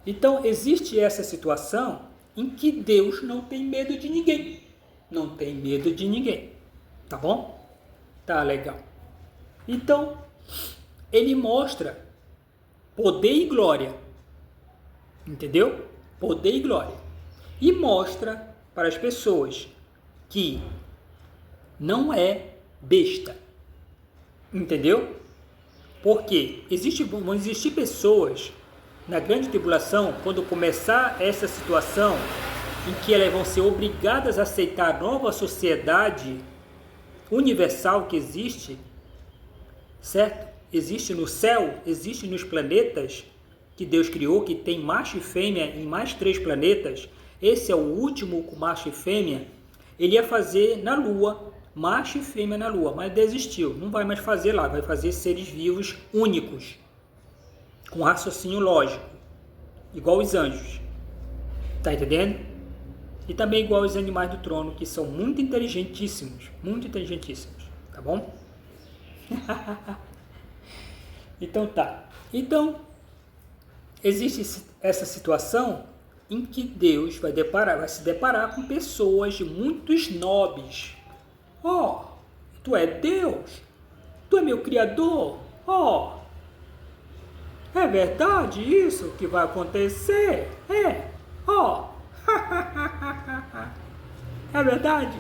Então, existe essa situação em que Deus não tem medo de ninguém. Não tem medo de ninguém. Tá bom? Tá legal. Então, ele mostra poder e glória. Entendeu? Poder e glória. E mostra para as pessoas que não é besta. Entendeu? Porque vão existir pessoas na grande tribulação, quando começar essa situação em que elas vão ser obrigadas a aceitar a nova sociedade universal que existe, certo? Existe no céu, existe nos planetas que Deus criou, que tem macho e fêmea em mais 3 planetas. Esse é o último com macho e fêmea. Ele ia fazer na Lua, macho e fêmea na Lua, mas desistiu. Não vai mais fazer lá, vai fazer seres vivos únicos, com raciocínio lógico, igual os anjos. Tá entendendo? E também igual os animais do trono, que são muito inteligentíssimos. Muito inteligentíssimos. Tá bom? Então tá. Então, existe essa situação em que Deus vai se deparar com pessoas muito snobs. Oh, tu é Deus? Tu é meu Criador? Oh, é verdade isso que vai acontecer? É. Oh. É verdade?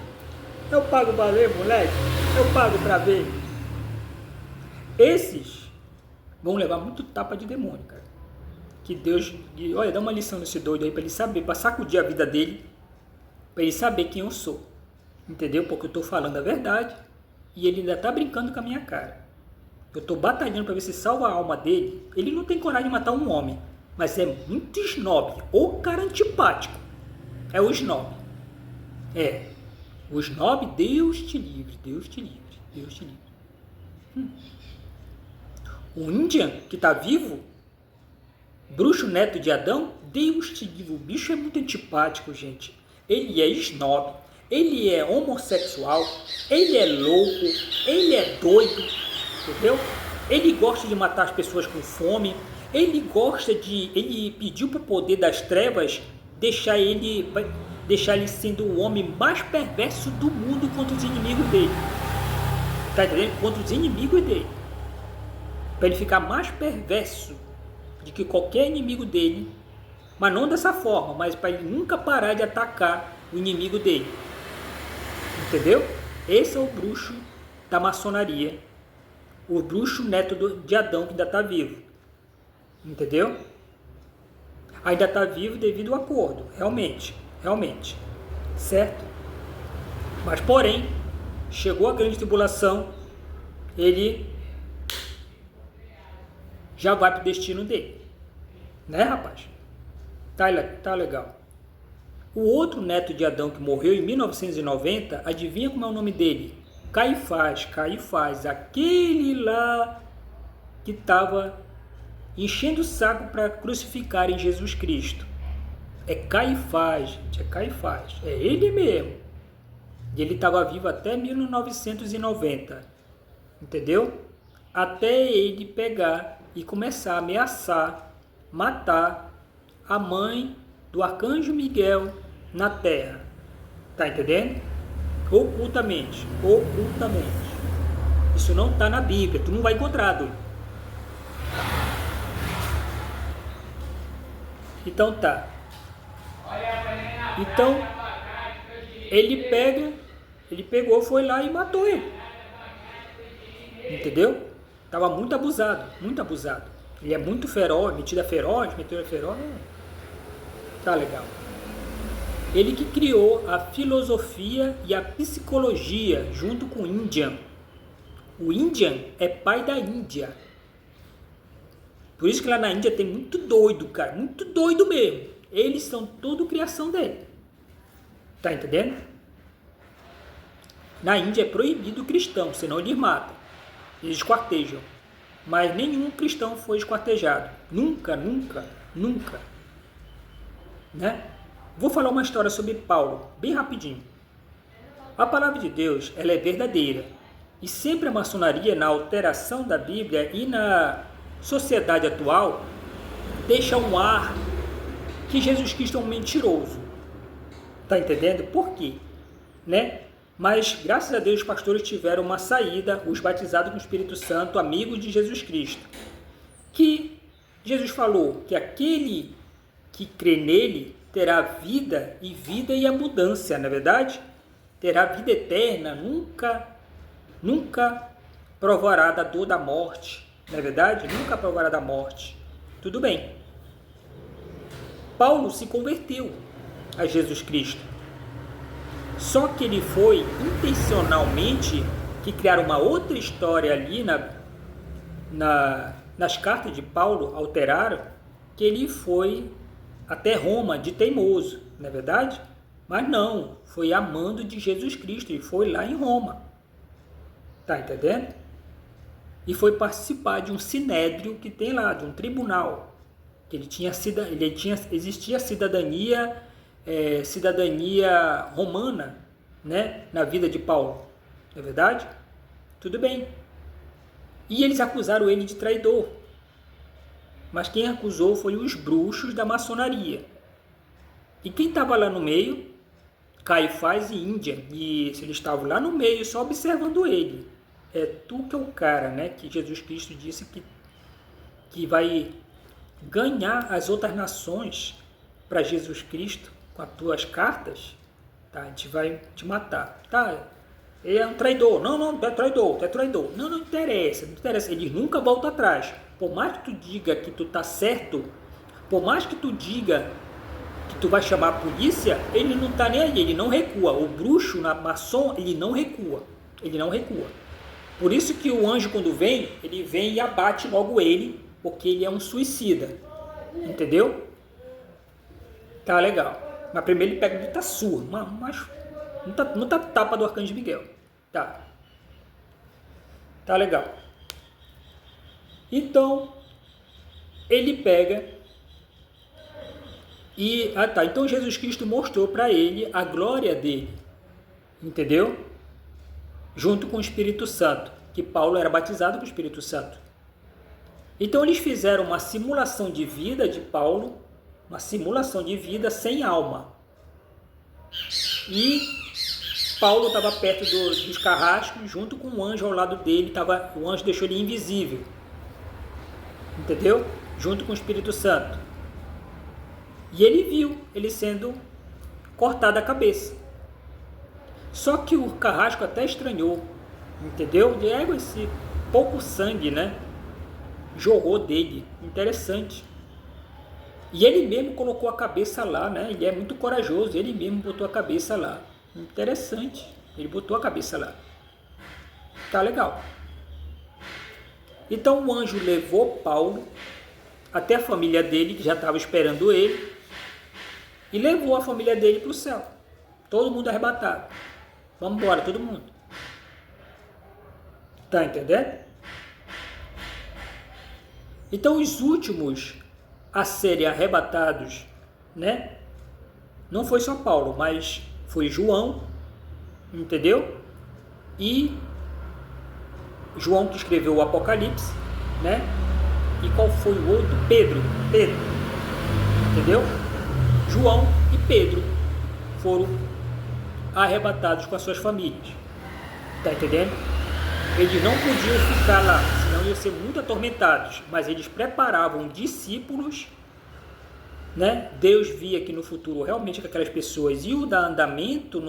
Eu pago pra ver, moleque. Eu pago pra ver. Esses vão levar muito tapa de demônio, cara. Que Deus, olha, dá uma lição nesse doido aí pra ele saber, pra sacudir a vida dele, pra ele saber quem eu sou. Entendeu? Porque eu tô falando a verdade e ele ainda tá brincando com a minha cara. Eu tô batalhando pra ver se salva a alma dele. Ele não tem coragem de matar um homem, mas é muito snob. Ou cara antipático. É o snob. É. O snob, Deus te livre, Deus te livre, Deus te livre. O Indian, que tá vivo, bruxo neto de Adão, Deus te livre. O bicho é muito antipático, gente. Ele é snob, ele é homossexual, ele é louco, ele é doido, entendeu? Ele gosta de matar as pessoas com fome, ele pediu para o poder das trevas deixar ele sendo o homem mais perverso do mundo contra os inimigos dele. Tá entendendo? Contra os inimigos dele. Para ele ficar mais perverso do que qualquer inimigo dele, mas não dessa forma, mas para ele nunca parar de atacar o inimigo dele. Entendeu? Esse é o bruxo da maçonaria. O bruxo neto de Adão que ainda está vivo. Entendeu? Ainda está vivo devido ao acordo. Realmente. Certo? Mas porém, chegou a grande tribulação, ele já vai para o destino dele. Né, rapaz? Tá legal. O outro neto de Adão que morreu em 1990, adivinha como é o nome dele? Caifás, aquele lá que estava enchendo o saco para crucificarem Jesus Cristo. É Caifás, gente, é Caifás, é ele mesmo. E ele estava vivo até 1990, entendeu? Até ele pegar e começar a ameaçar, matar a mãe do arcanjo Miguel na terra. Tá entendendo? Ocultamente. Isso não está na Bíblia, tu não vai encontrar, doido. Então tá. Então, ele pegou, foi lá e matou ele. Entendeu? Tava muito abusado. Ele é muito feroz, metida feroz. Tá legal. Ele que criou a filosofia e a psicologia junto com o Indian. O Indian é pai da Índia. Por isso que lá na Índia tem muito doido, cara. Muito doido mesmo. Eles são tudo criação dele. Tá entendendo? Na Índia é proibido o cristão, senão eles matam. Eles esquartejam. Mas nenhum cristão foi esquartejado. Nunca. Né? Vou falar uma história sobre Paulo, bem rapidinho. A palavra de Deus, ela é verdadeira. E sempre a maçonaria, na alteração da Bíblia e na sociedade atual, deixa um ar que Jesus Cristo é um mentiroso. Tá entendendo? Por quê? Né? Mas, graças a Deus, os pastores tiveram uma saída, os batizados com o Espírito Santo, amigos de Jesus Cristo. Que Jesus falou que aquele que crê nele terá vida e abundância, não é verdade? Terá vida eterna, nunca provará da dor da morte, não é verdade? Nunca provará da morte. Tudo bem. Paulo se converteu a Jesus Cristo. Só que ele foi intencionalmente que criaram uma outra história ali nas cartas de Paulo, alteraram, que ele foi até Roma de teimoso, não é verdade? Mas não, foi amando de Jesus Cristo e foi lá em Roma. Tá entendendo? E foi participar de um sinédrio que tem lá, de um tribunal. Que existia cidadania romana, né, na vida de Paulo. Não é verdade? Tudo bem. E eles acusaram ele de traidor. Mas quem acusou foi os bruxos da maçonaria. E quem estava lá no meio? Caifás e Índia. E eles estavam lá no meio, só observando ele. É tu que é o cara, né? Que Jesus Cristo disse que vai ganhar as outras nações para Jesus Cristo com as tuas cartas. Tá? A gente vai te matar. Tá? Ele é um traidor. Não, tu é traidor. Não interessa. Ele nunca volta atrás. Por mais que tu diga que tu tá certo, por mais que tu diga que tu vai chamar a polícia, ele não tá nem aí, ele não recua. O bruxo, maçom, ele não recua. Por isso que o anjo, quando vem, ele vem e abate logo ele, porque ele é um suicida. Entendeu? Tá legal. Mas primeiro ele pega muita surra, mas muita tapa do arcanjo Miguel. Tá legal. Então, ele pega e... Então Jesus Cristo mostrou para ele a glória dele. Entendeu? Junto com o Espírito Santo. Que Paulo era batizado com o Espírito Santo. Então, eles fizeram uma simulação de vida de Paulo. Uma simulação de vida sem alma. E Paulo estava perto dos carrascos, junto com o anjo ao lado dele. O anjo deixou ele invisível. Entendeu? Junto com o Espírito Santo. E ele viu ele sendo cortado a cabeça. Só que o carrasco até estranhou. Entendeu? Esse pouco sangue, né? Jorrou dele. Interessante. E ele mesmo colocou a cabeça lá, né? Ele é muito corajoso. Ele mesmo botou a cabeça lá. Interessante. Ele botou a cabeça lá. Tá legal. Então o anjo levou Paulo até a família dele, que já estava esperando ele, e levou a família dele para o céu. Todo mundo arrebatado. Vamos embora, todo mundo. Tá entendendo? Então os últimos a serem arrebatados, né? Não foi só Paulo, mas foi João, entendeu? E João que escreveu o Apocalipse, né? E qual foi o outro? Pedro, entendeu? João e Pedro foram arrebatados com as suas famílias, tá entendendo? Eles não podiam ficar lá, senão iam ser muito atormentados, mas eles preparavam discípulos, né? Deus via que no futuro realmente que aquelas pessoas iam dar andamento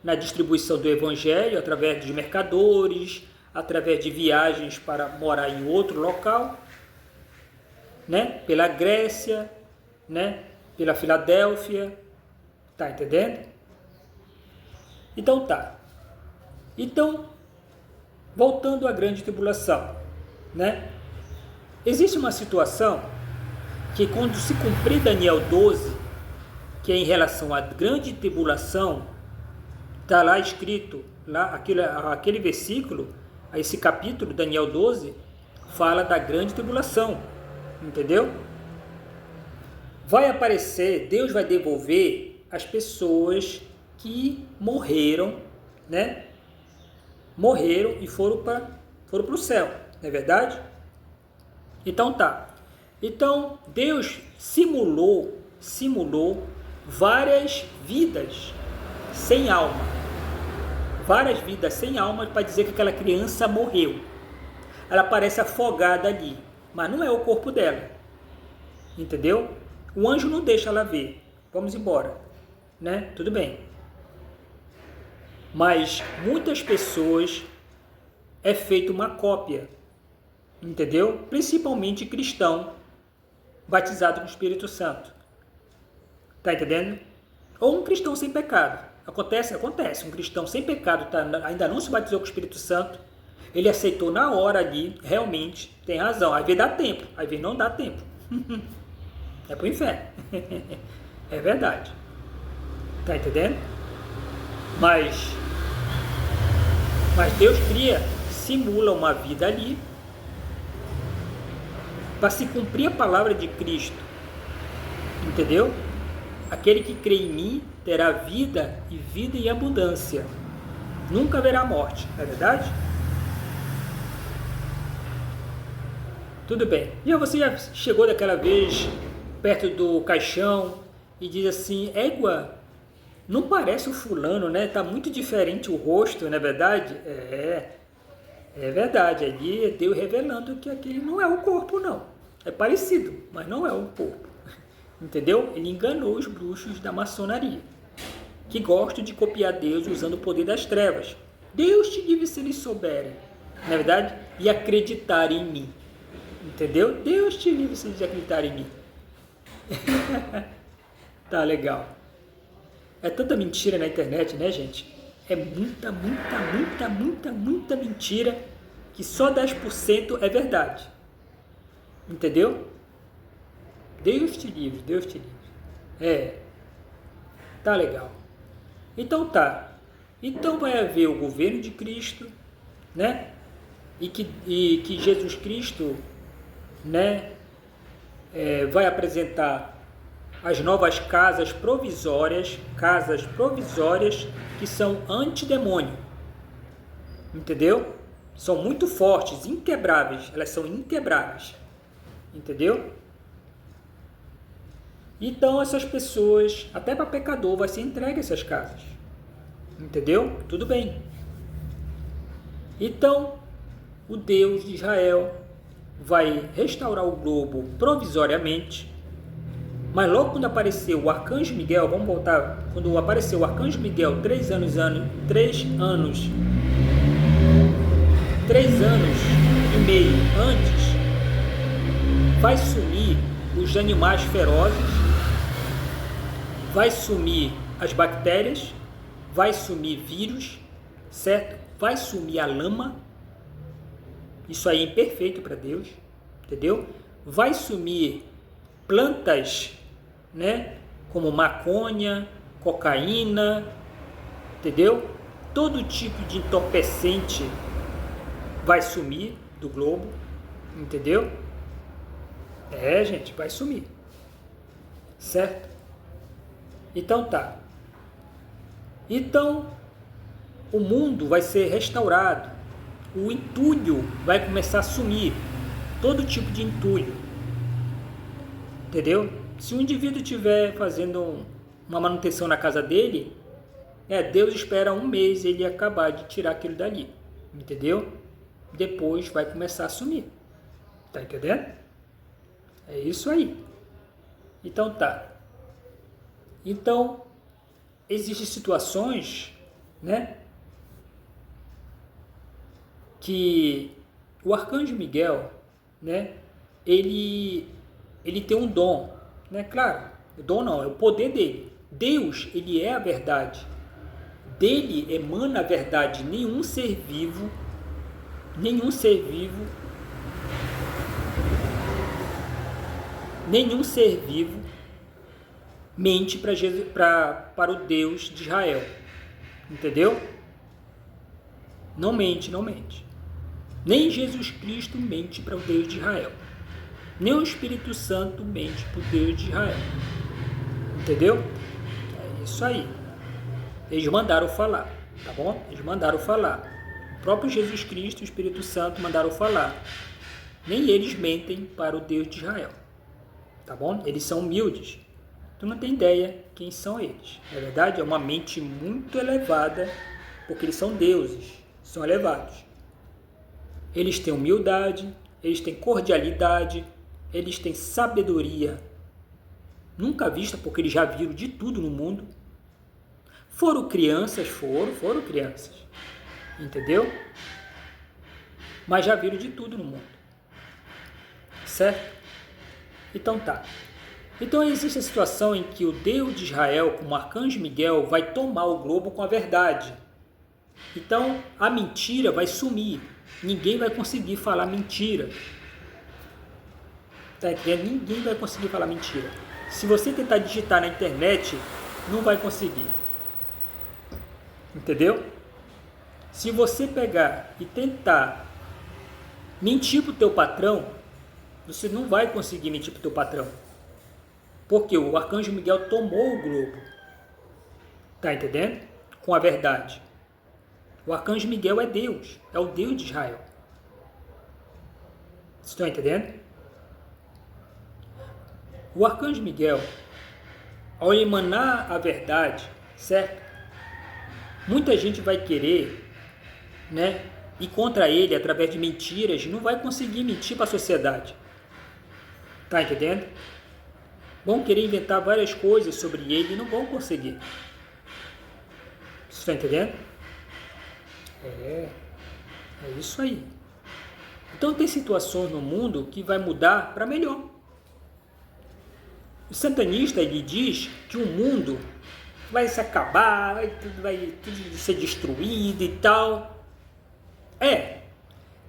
na distribuição do evangelho, através de mercadores, através de viagens para morar em outro local, né? Pela Grécia, né? Pela Filadélfia, tá entendendo? Então tá. Então, voltando à grande tribulação, né? Existe uma situação que quando se cumprir Daniel 12, que é em relação à grande tribulação, está lá escrito, lá, aquele versículo, esse capítulo, Daniel 12, fala da grande tribulação, entendeu? Vai aparecer, Deus vai devolver as pessoas que morreram, né? Morreram e foram para o céu, não é verdade? Então tá. Então Deus simulou várias vidas sem alma. Várias vidas sem alma para dizer que aquela criança morreu. Ela parece afogada ali, mas não é o corpo dela. Entendeu? O anjo não deixa ela ver. Vamos embora, né? Tudo bem. Mas muitas pessoas é feito uma cópia, entendeu? Principalmente cristão batizado com o Espírito Santo. Tá entendendo? Ou um cristão sem pecado. Acontece. Um cristão sem pecado ainda não se batizou com o Espírito Santo. Ele aceitou na hora ali, realmente, tem razão. Às vezes dá tempo, às vezes não dá tempo. É pro inferno. É verdade. Tá entendendo? Mas Deus simula uma vida ali para se cumprir a palavra de Cristo. Entendeu? Aquele que crê em mim terá vida em abundância. Nunca haverá morte, não é verdade? Tudo bem. E você já chegou daquela vez perto do caixão e diz assim, égua, não parece o fulano, né? Tá muito diferente o rosto, não é verdade? É verdade. Ali é Deus revelando que aquele não é o corpo, não. É parecido, mas não é o corpo. Entendeu? Ele enganou os bruxos da maçonaria, que gostam de copiar Deus usando o poder das trevas. Deus te livre se eles souberem, não é verdade? E acreditarem em mim. Entendeu? Deus te livre se eles acreditarem em mim. Tá legal. É tanta mentira na internet, né, gente? É muita mentira que só 10% é verdade. Entendeu? Deus te livre. Tá legal. Então tá. Então vai haver o governo de Cristo, né? E que Jesus Cristo, né, vai apresentar as novas casas provisórias que são antidemônio. Entendeu? São muito fortes, inquebráveis. Elas são inquebráveis. Entendeu? Então essas pessoas, até para pecador, vai ser entregue essas casas. Entendeu? Tudo bem. Então, o Deus de Israel vai restaurar o globo provisoriamente. Mas logo quando apareceu o Arcanjo Miguel, vamos voltar, quando apareceu o Arcanjo Miguel 3 anos e meio antes, vai sumir os animais ferozes, vai sumir as bactérias, vai sumir vírus, certo? Vai sumir a lama, isso aí é imperfeito para Deus, entendeu? Vai sumir plantas, né? Como maconha, cocaína, entendeu? Todo tipo de entorpecente vai sumir do globo, entendeu? Gente, vai sumir. Certo? Então tá. Então, o mundo vai ser restaurado. O entulho vai começar a sumir. Todo tipo de entulho. Entendeu? Se um indivíduo estiver fazendo uma manutenção na casa dele, Deus espera 1 mês ele acabar de tirar aquilo dali. Entendeu? Depois vai começar a sumir. Tá entendendo? É isso aí. Então tá. Então, existem situações, né, que o arcanjo Miguel, né, ele tem um dom, né? Claro, o dom não, é o poder dele. Deus, ele é a verdade. Dele emana a verdade. Nenhum ser vivo mente para o Deus de Israel. Entendeu? Não mente. Nem Jesus Cristo mente para o Deus de Israel. Nem o Espírito Santo mente para o Deus de Israel. Entendeu? É isso aí. Eles mandaram falar, tá bom? Eles mandaram falar. O próprio Jesus Cristo e o Espírito Santo mandaram falar. Nem eles mentem para o Deus de Israel. Tá bom? Eles são humildes. Tu não tem ideia quem são eles. Na verdade, é uma mente muito elevada, porque eles são deuses, são elevados. Eles têm humildade, eles têm cordialidade, eles têm sabedoria, nunca vista, porque eles já viram de tudo no mundo. Foram crianças, entendeu? Mas já viram de tudo no mundo, certo? Então tá. Então existe a situação em que o Deus de Israel, como o arcanjo Miguel, vai tomar o globo com a verdade. Então a mentira vai sumir. Ninguém vai conseguir falar mentira. Tá entendendo? Ninguém vai conseguir falar mentira. Se você tentar digitar na internet, não vai conseguir. Entendeu? Se você pegar e tentar mentir para o teu patrão, você não vai conseguir mentir para o teu patrão. Porque o arcanjo Miguel tomou o globo. Tá entendendo? Com a verdade. O arcanjo Miguel é Deus. É o Deus de Israel. Vocês estão entendendo? O arcanjo Miguel, ao emanar a verdade, certo? Muita gente vai querer, né, ir contra ele através de mentiras, não vai conseguir mentir para a sociedade. Tá entendendo? Vão querer inventar várias coisas sobre ele e não vão conseguir. Você está entendendo? É isso aí. Então tem situações no mundo que vai mudar para melhor. O santanista, ele diz que o mundo vai se acabar, vai tudo ser destruído e tal.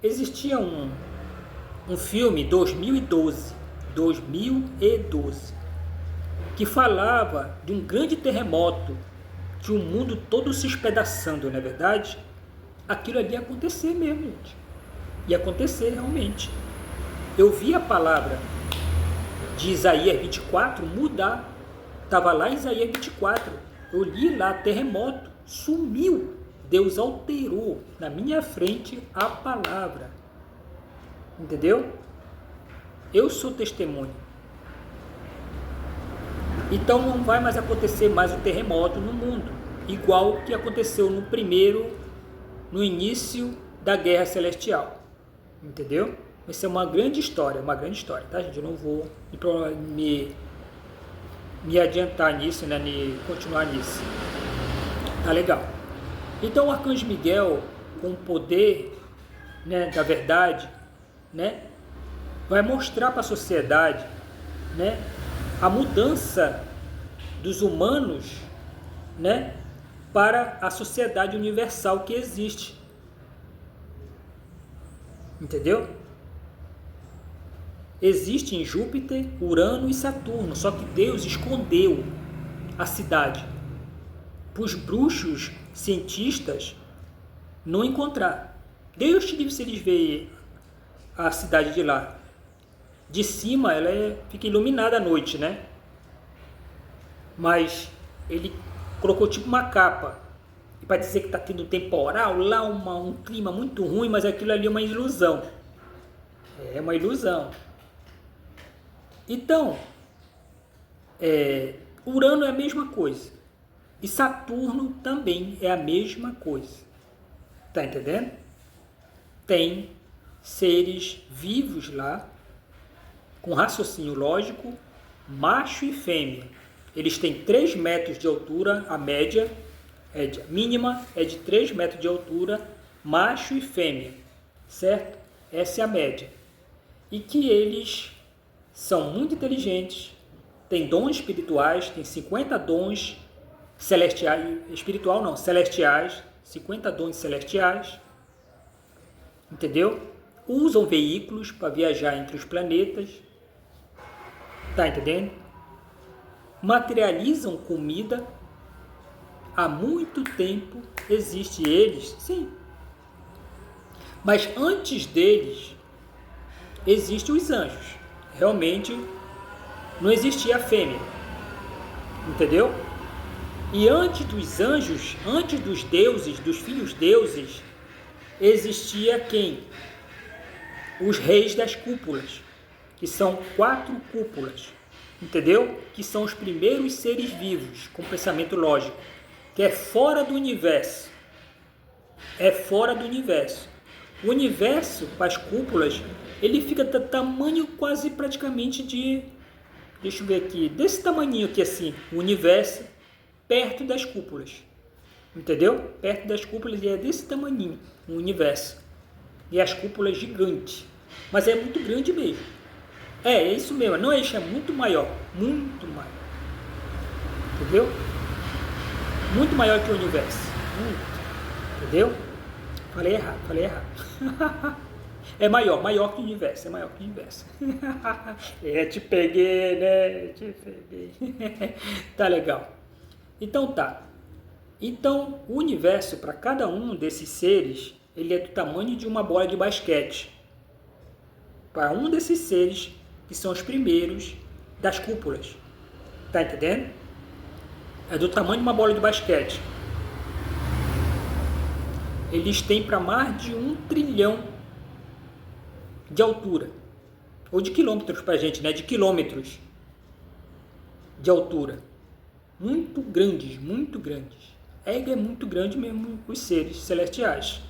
Existia um filme 2012, que falava de um grande terremoto, de um mundo todo se espedaçando, não é verdade? Aquilo ali ia acontecer mesmo, gente. Ia acontecer realmente. Eu vi a palavra de Isaías 24 mudar. Estava lá em Isaías 24. Eu li lá, terremoto, sumiu. Deus alterou na minha frente a palavra. Entendeu? Eu sou testemunho. Então não vai mais acontecer mais o terremoto no mundo, igual que aconteceu no início da Guerra Celestial. Entendeu? Vai ser uma grande história, tá, gente? Eu não vou me adiantar nisso, né? Continuar nisso. Tá legal. Então o arcanjo Miguel, com o poder, né, da verdade, né, vai mostrar para a sociedade, né, a mudança dos humanos, né, para a sociedade universal que existe. Entendeu? Existe em Júpiter, Urano e Saturno, só que Deus escondeu a cidade para os bruxos cientistas não encontrar. Deus te livre se eles verem a cidade de lá. De cima ela fica iluminada à noite, né? Mas ele colocou tipo uma capa. E para dizer que está tendo um temporal lá, um clima muito ruim, mas aquilo ali é uma ilusão. É uma ilusão. Então, Urano é a mesma coisa. E Saturno também é a mesma coisa. Tá entendendo? Tem seres vivos lá, com raciocínio lógico, macho e fêmea. Eles têm 3 metros de altura, a média, mínima é de 3 metros de altura, macho e fêmea, certo? Essa é a média. E que eles são muito inteligentes, têm dons espirituais, têm 50 dons celestiais, espiritual não, celestiais, 50 dons celestiais, entendeu? Usam veículos para viajar entre os planetas, tá entendendo? Materializam comida, há muito tempo existe eles, sim. Mas antes deles, existem os anjos. Realmente não existia a fêmea, entendeu? E antes dos anjos, antes dos deuses, dos filhos deuses, existia quem? Os reis das cúpulas, que são 4 cúpulas, entendeu? Que são os primeiros seres vivos com pensamento lógico, que é fora do universo. É fora do universo. O universo, com as cúpulas, ele fica do tamanho quase praticamente de, deixa eu ver aqui, desse tamanhinho aqui assim, o universo, perto das cúpulas, entendeu? Perto das cúpulas, e é desse tamanhinho o universo, e as cúpulas gigantes, mas é muito grande mesmo, é isso mesmo, não é isso, é muito maior, entendeu? Muito maior que o universo, muito, entendeu? Falei errado. É maior que o universo, é maior que o universo. Te peguei, né? Te peguei. Tá legal. Então tá. Então, o universo, para cada um desses seres, ele é do tamanho de uma bola de basquete. Para um desses seres, que são os primeiros das cúpulas. Tá entendendo? É do tamanho de uma bola de basquete. Eles têm para mais de 1 trilhão de altura. Ou de quilômetros para a gente, né? De quilômetros de altura. Muito grandes, muito grandes. É muito grande mesmo os seres celestiais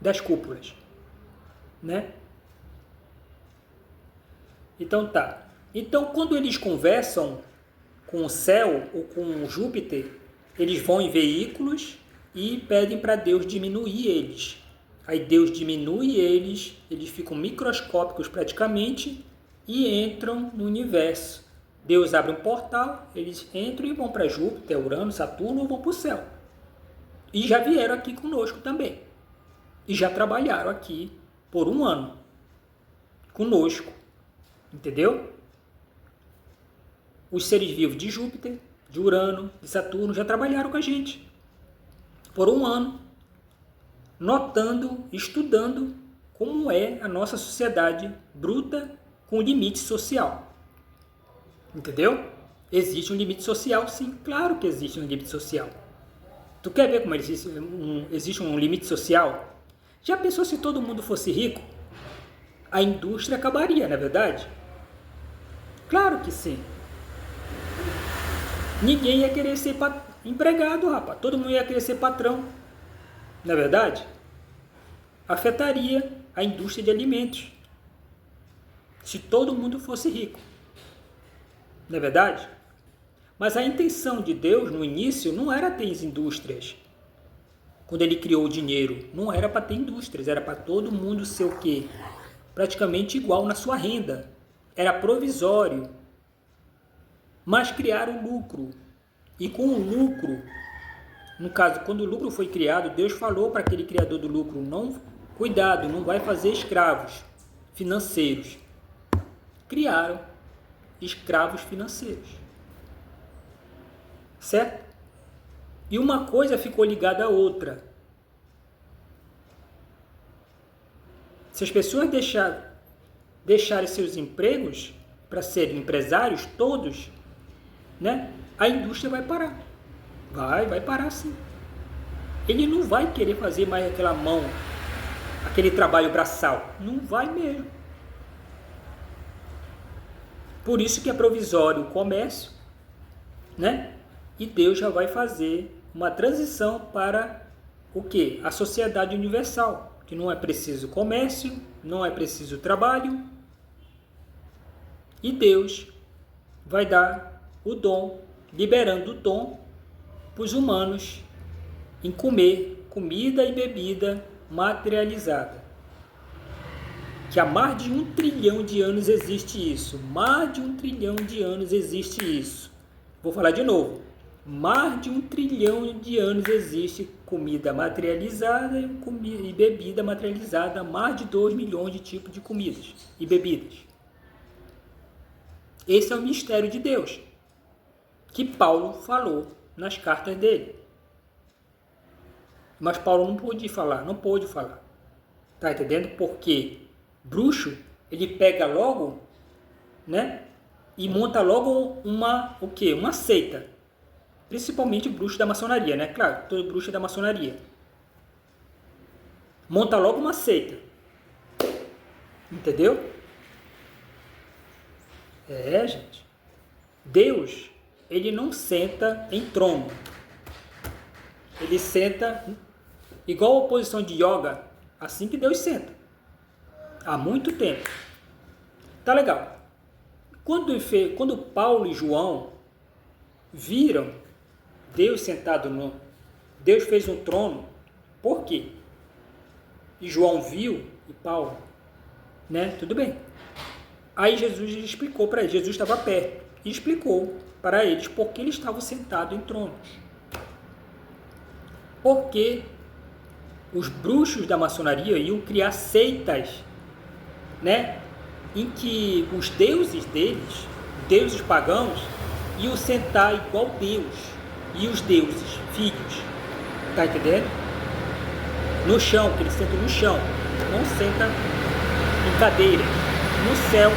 das cúpulas, né? Então tá. Então quando eles conversam com o céu ou com Júpiter, eles vão em veículos e pedem para Deus diminuir eles. Aí Deus diminui eles ficam microscópicos praticamente e entram no universo. Deus abre um portal, eles entram e vão para Júpiter, Urano, Saturno ou vão para o céu. E já vieram aqui conosco também. E já trabalharam aqui por 1 ano conosco. Entendeu? Os seres vivos de Júpiter, de Urano, de Saturno já trabalharam com a gente por 1 ano, notando, estudando como é a nossa sociedade bruta com limite social. Entendeu? Existe um limite social, sim, claro que existe um limite social. Tu quer ver como existe um limite social? Já pensou se todo mundo fosse rico? A indústria acabaria, não é verdade? Claro que sim. Ninguém ia querer ser empregado, rapaz. Todo mundo ia querer ser patrão. Não é verdade? Afetaria a indústria de alimentos. Se todo mundo fosse rico. Não é verdade? Mas a intenção de Deus no início não era ter indústrias. Quando ele criou o dinheiro, não era para ter indústrias, era para todo mundo ser o quê? Praticamente igual na sua renda. Era provisório. Mas criaram lucro. E com o lucro, no caso, quando o lucro foi criado, Deus falou para aquele criador do lucro, cuidado, não vai fazer escravos financeiros. Criaram escravos financeiros. Certo? E uma coisa ficou ligada à outra. Se as pessoas deixarem seus empregos para serem empresários todos, né? A indústria vai parar. Vai parar sim. Ele não vai querer fazer mais aquela mão, aquele trabalho braçal. Não vai mesmo. Por isso que é provisório o comércio, né? E Deus já vai fazer uma transição para o quê? A sociedade universal, que não é preciso comércio, não é preciso trabalho. E Deus vai dar o dom, liberando o dom para os humanos em comer comida e bebida materializada. Que há mais de 1 trilhão de anos existe isso. Mais de 1 trilhão de anos existe isso. Vou falar de novo. Mais de 1 trilhão de anos existe comida materializada e bebida materializada. Mais de 2 milhões de tipos de comidas e bebidas. Esse é o mistério de Deus, que Paulo falou nas cartas dele. Mas Paulo não pôde falar. Tá entendendo? Porque bruxo, ele pega logo, né? E monta logo uma seita. Principalmente bruxo da maçonaria, né? Claro, todo bruxo é da maçonaria. Monta logo uma seita. Entendeu? Gente. Deus, ele não senta em trono. Ele senta igual a posição de yoga, assim que Deus senta. Há muito tempo. Tá legal. Quando Paulo e João viram Deus sentado Deus fez um trono. Por quê? E João viu e Paulo, né? Tudo bem. Aí Jesus explicou para eles, Jesus estava perto e explicou para eles por que eles estavam sentados em tronos. Porque os bruxos da maçonaria iam criar seitas, né? Em que os deuses deles, deuses pagãos, iam sentar igual Deus e os deuses, filhos. Tá entendendo? No chão, que eles sentam no chão, não sentam em cadeira. No céu.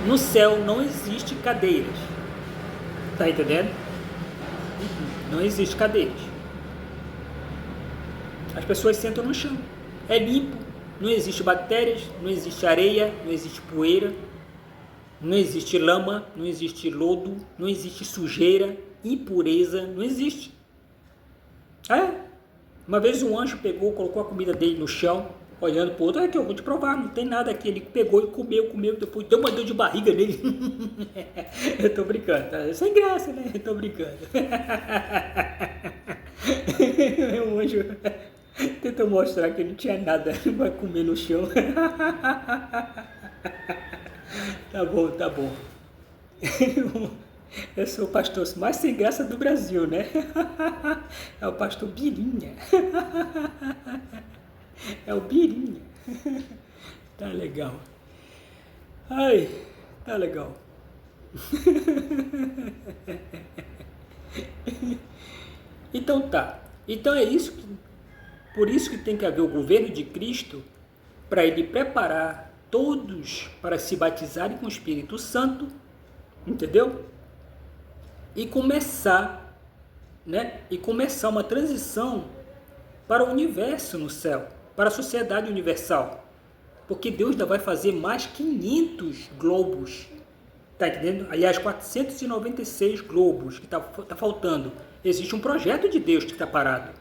No céu não existe cadeiras. Tá entendendo? Não existe cadeiras. As pessoas sentam no chão. É limpo. Não existe bactérias, não existe areia, não existe poeira, não existe lama, não existe lodo, não existe sujeira, impureza, não existe. Uma vez um anjo pegou, colocou a comida dele no chão, olhando para o outro, aqui eu vou te provar, não tem nada aqui. Ele pegou e comeu, depois deu uma dor de barriga nele. Eu tô brincando, tá? Sem graça, né? Eu tô brincando. O anjo tentou mostrar que não tinha nada para comer no chão. Tá bom. Eu sou o pastor mais sem graça do Brasil, né? É o pastor Birinha. É o Birinha. Tá legal. Ai, tá legal. Então tá. Então é isso. Por isso que tem que haver o governo de Cristo, para ele preparar todos para se batizarem com o Espírito Santo. Entendeu? E começar, né? E começar uma transição para o universo no céu, para a sociedade universal. Porque Deus ainda vai fazer mais 500 globos. Tá entendendo? Aliás, 496 globos que tá faltando. Existe um projeto de Deus que está parado.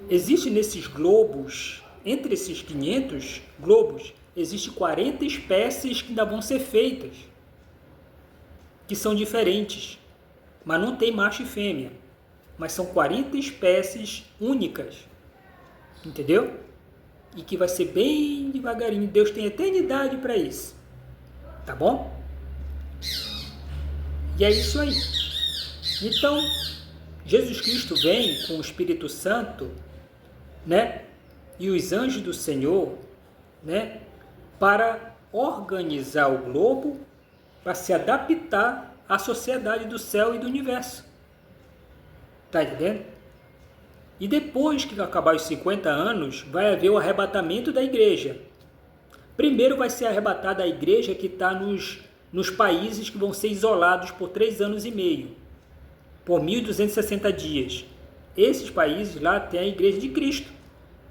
Existe nesses globos, entre esses 500 globos, existe 40 espécies que ainda vão ser feitas, que são diferentes, mas não tem macho e fêmea, mas são 40 espécies únicas, entendeu? E que vai ser bem devagarinho. Deus tem eternidade para isso, tá bom? E é isso aí. Então, Jesus Cristo vem com o Espírito Santo, né? E os anjos do Senhor, né? Para organizar o globo, para se adaptar à sociedade do céu e do universo. Tá entendendo? E depois que acabar os 50 anos, vai haver o arrebatamento da igreja. Primeiro vai ser arrebatada a igreja que está nos países que vão ser isolados por 3 anos e meio, por 1260 dias. Esses países lá tem a igreja de Cristo.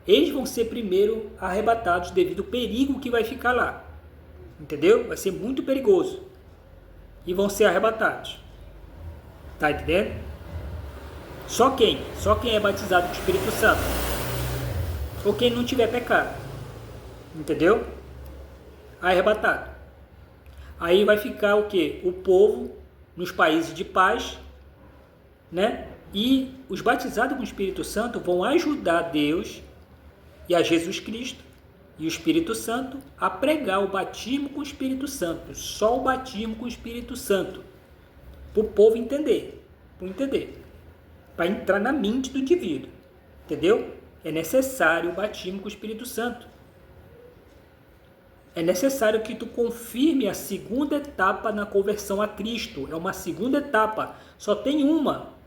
Eles vão ser primeiro arrebatados devido ao perigo que vai ficar lá. Entendeu? Vai ser muito perigoso. E vão ser arrebatados. Tá entendendo? Só quem? Só quem é batizado com o Espírito Santo. Ou quem não tiver pecado. Entendeu? Arrebatado. Aí vai ficar o quê? O povo nos países de paz, né? E os batizados com o Espírito Santo vão ajudar Deus e a Jesus Cristo e o Espírito Santo a pregar o batismo com o Espírito Santo. Só o batismo com o Espírito Santo. Para o povo entender. Para entrar na mente do indivíduo. Entendeu? É necessário o batismo com o Espírito Santo. É necessário que tu confirme a segunda etapa na conversão a Cristo. É uma segunda etapa. Só tem uma.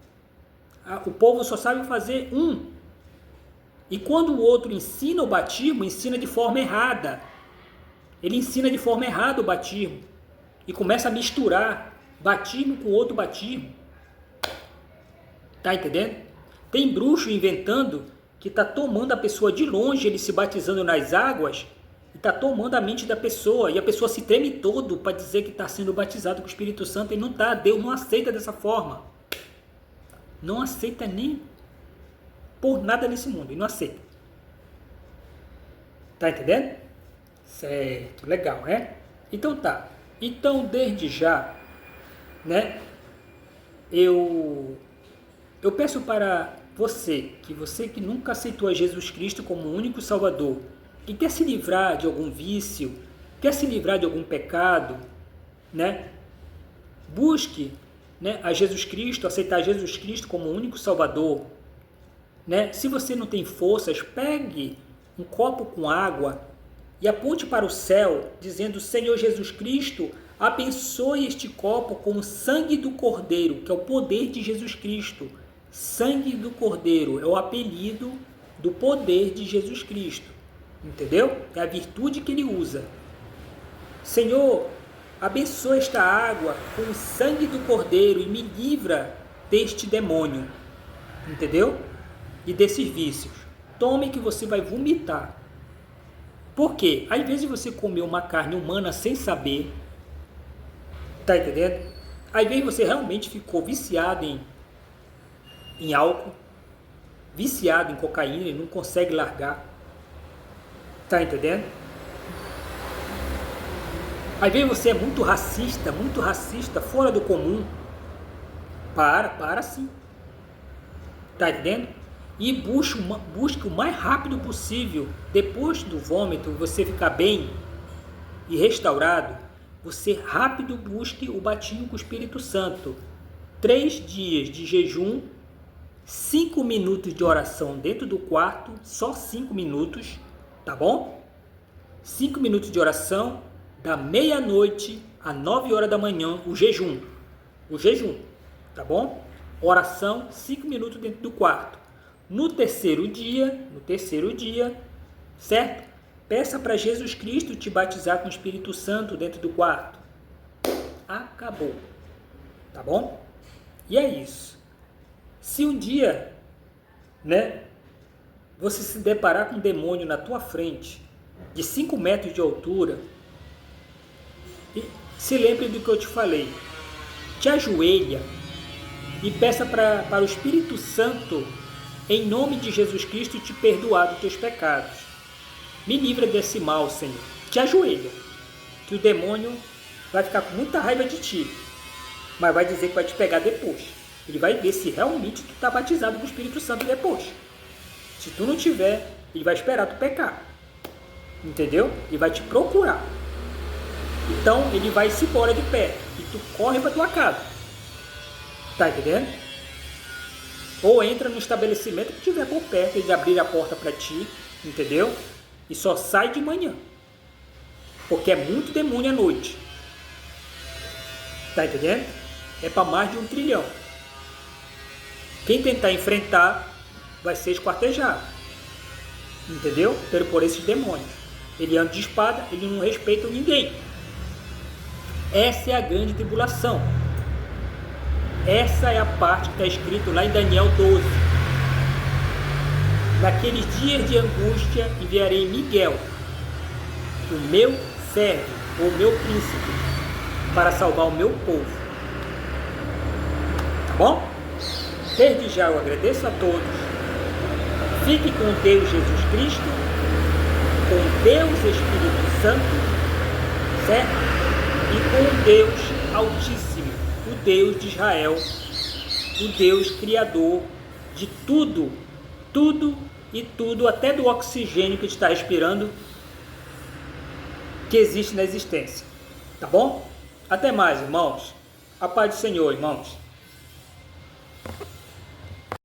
O povo só sabe fazer um. E quando o outro ensina o batismo, ensina de forma errada. Ele ensina de forma errada o batismo. E começa a misturar batismo com outro batismo. Tá entendendo? Tem bruxo inventando que está tomando a pessoa de longe, ele se batizando nas águas, e está tomando a mente da pessoa. E a pessoa se treme todo para dizer que está sendo batizado com o Espírito Santo. E não está. Deus não aceita dessa forma. Não aceita nem por nada nesse mundo. E não aceita. Tá entendendo? Certo. Legal, né? Então tá. Então, desde já, né? Eu peço para você que nunca aceitou a Jesus Cristo como o único Salvador, que quer se livrar de algum vício, quer se livrar de algum pecado, né? Busque, né, a Jesus Cristo, aceitar Jesus Cristo como o único Salvador, né? Se você não tem forças, pegue um copo com água e aponte para o céu, dizendo: Senhor Jesus Cristo, abençoe este copo com o sangue do Cordeiro, que é o poder de Jesus Cristo. Sangue do Cordeiro é o apelido do poder de Jesus Cristo. Entendeu? É a virtude que ele usa. Senhor, abençoa esta água com o sangue do Cordeiro e me livra deste demônio. Entendeu? E desses vícios. Tome que você vai vomitar. Por quê? Às vezes você comeu uma carne humana sem saber. Tá entendendo? Às vezes você realmente ficou viciado em álcool, viciado em cocaína e não consegue largar. Tá entendendo? Às vezes você é muito racista, fora do comum. Para sim. Tá entendendo? E busque o mais rápido possível, depois do vômito, você ficar bem e restaurado, você rápido busque o batismo com o Espírito Santo. 3 dias de jejum, 5 minutos de oração dentro do quarto, só 5 minutos, tá bom? 5 minutos de oração, da meia-noite a 9 horas da manhã, o jejum, tá bom? Oração, 5 minutos dentro do quarto. No terceiro dia, certo? Peça para Jesus Cristo te batizar com o Espírito Santo dentro do quarto. Acabou, tá bom? E é isso. Se um dia, né, você se deparar com um demônio na tua frente, de 5 metros de altura, se lembre do que eu te falei. Te ajoelha e peça para o Espírito Santo, em nome de Jesus Cristo, te perdoar dos teus pecados. Me livra desse mal, Senhor. Te ajoelha, que o demônio vai ficar com muita raiva de ti, mas vai dizer que vai te pegar depois. Ele vai ver se realmente tu está batizado com o Espírito Santo depois. Se tu não tiver, ele vai esperar tu pecar. Entendeu? Ele vai te procurar. Então, ele vai se embora de pé e tu corre para tua casa. Tá entendendo? Ou entra no estabelecimento que estiver por perto, eles abrirem a porta para ti, entendeu? E só sai de manhã. Porque é muito demônio à noite. Tá entendendo? É para mais de 1 trilhão. Quem tentar enfrentar vai ser esquartejado. Entendeu? Por esses demônios. Ele anda de espada, ele não respeita ninguém. Essa é a grande tribulação. Essa é a parte que está escrito lá em Daniel 12. Naqueles dias de angústia enviarei Miguel, o meu servo, o meu príncipe, para salvar o meu povo. Tá bom? Desde já eu agradeço a todos. Fique com Deus Jesus Cristo, com Deus Espírito Santo, certo? E com Deus Altíssimo, o Deus de Israel, o Deus Criador de tudo, tudo e tudo, até do oxigênio que a gente está respirando, que existe na existência. Tá bom? Até mais, irmãos. A paz do Senhor, irmãos.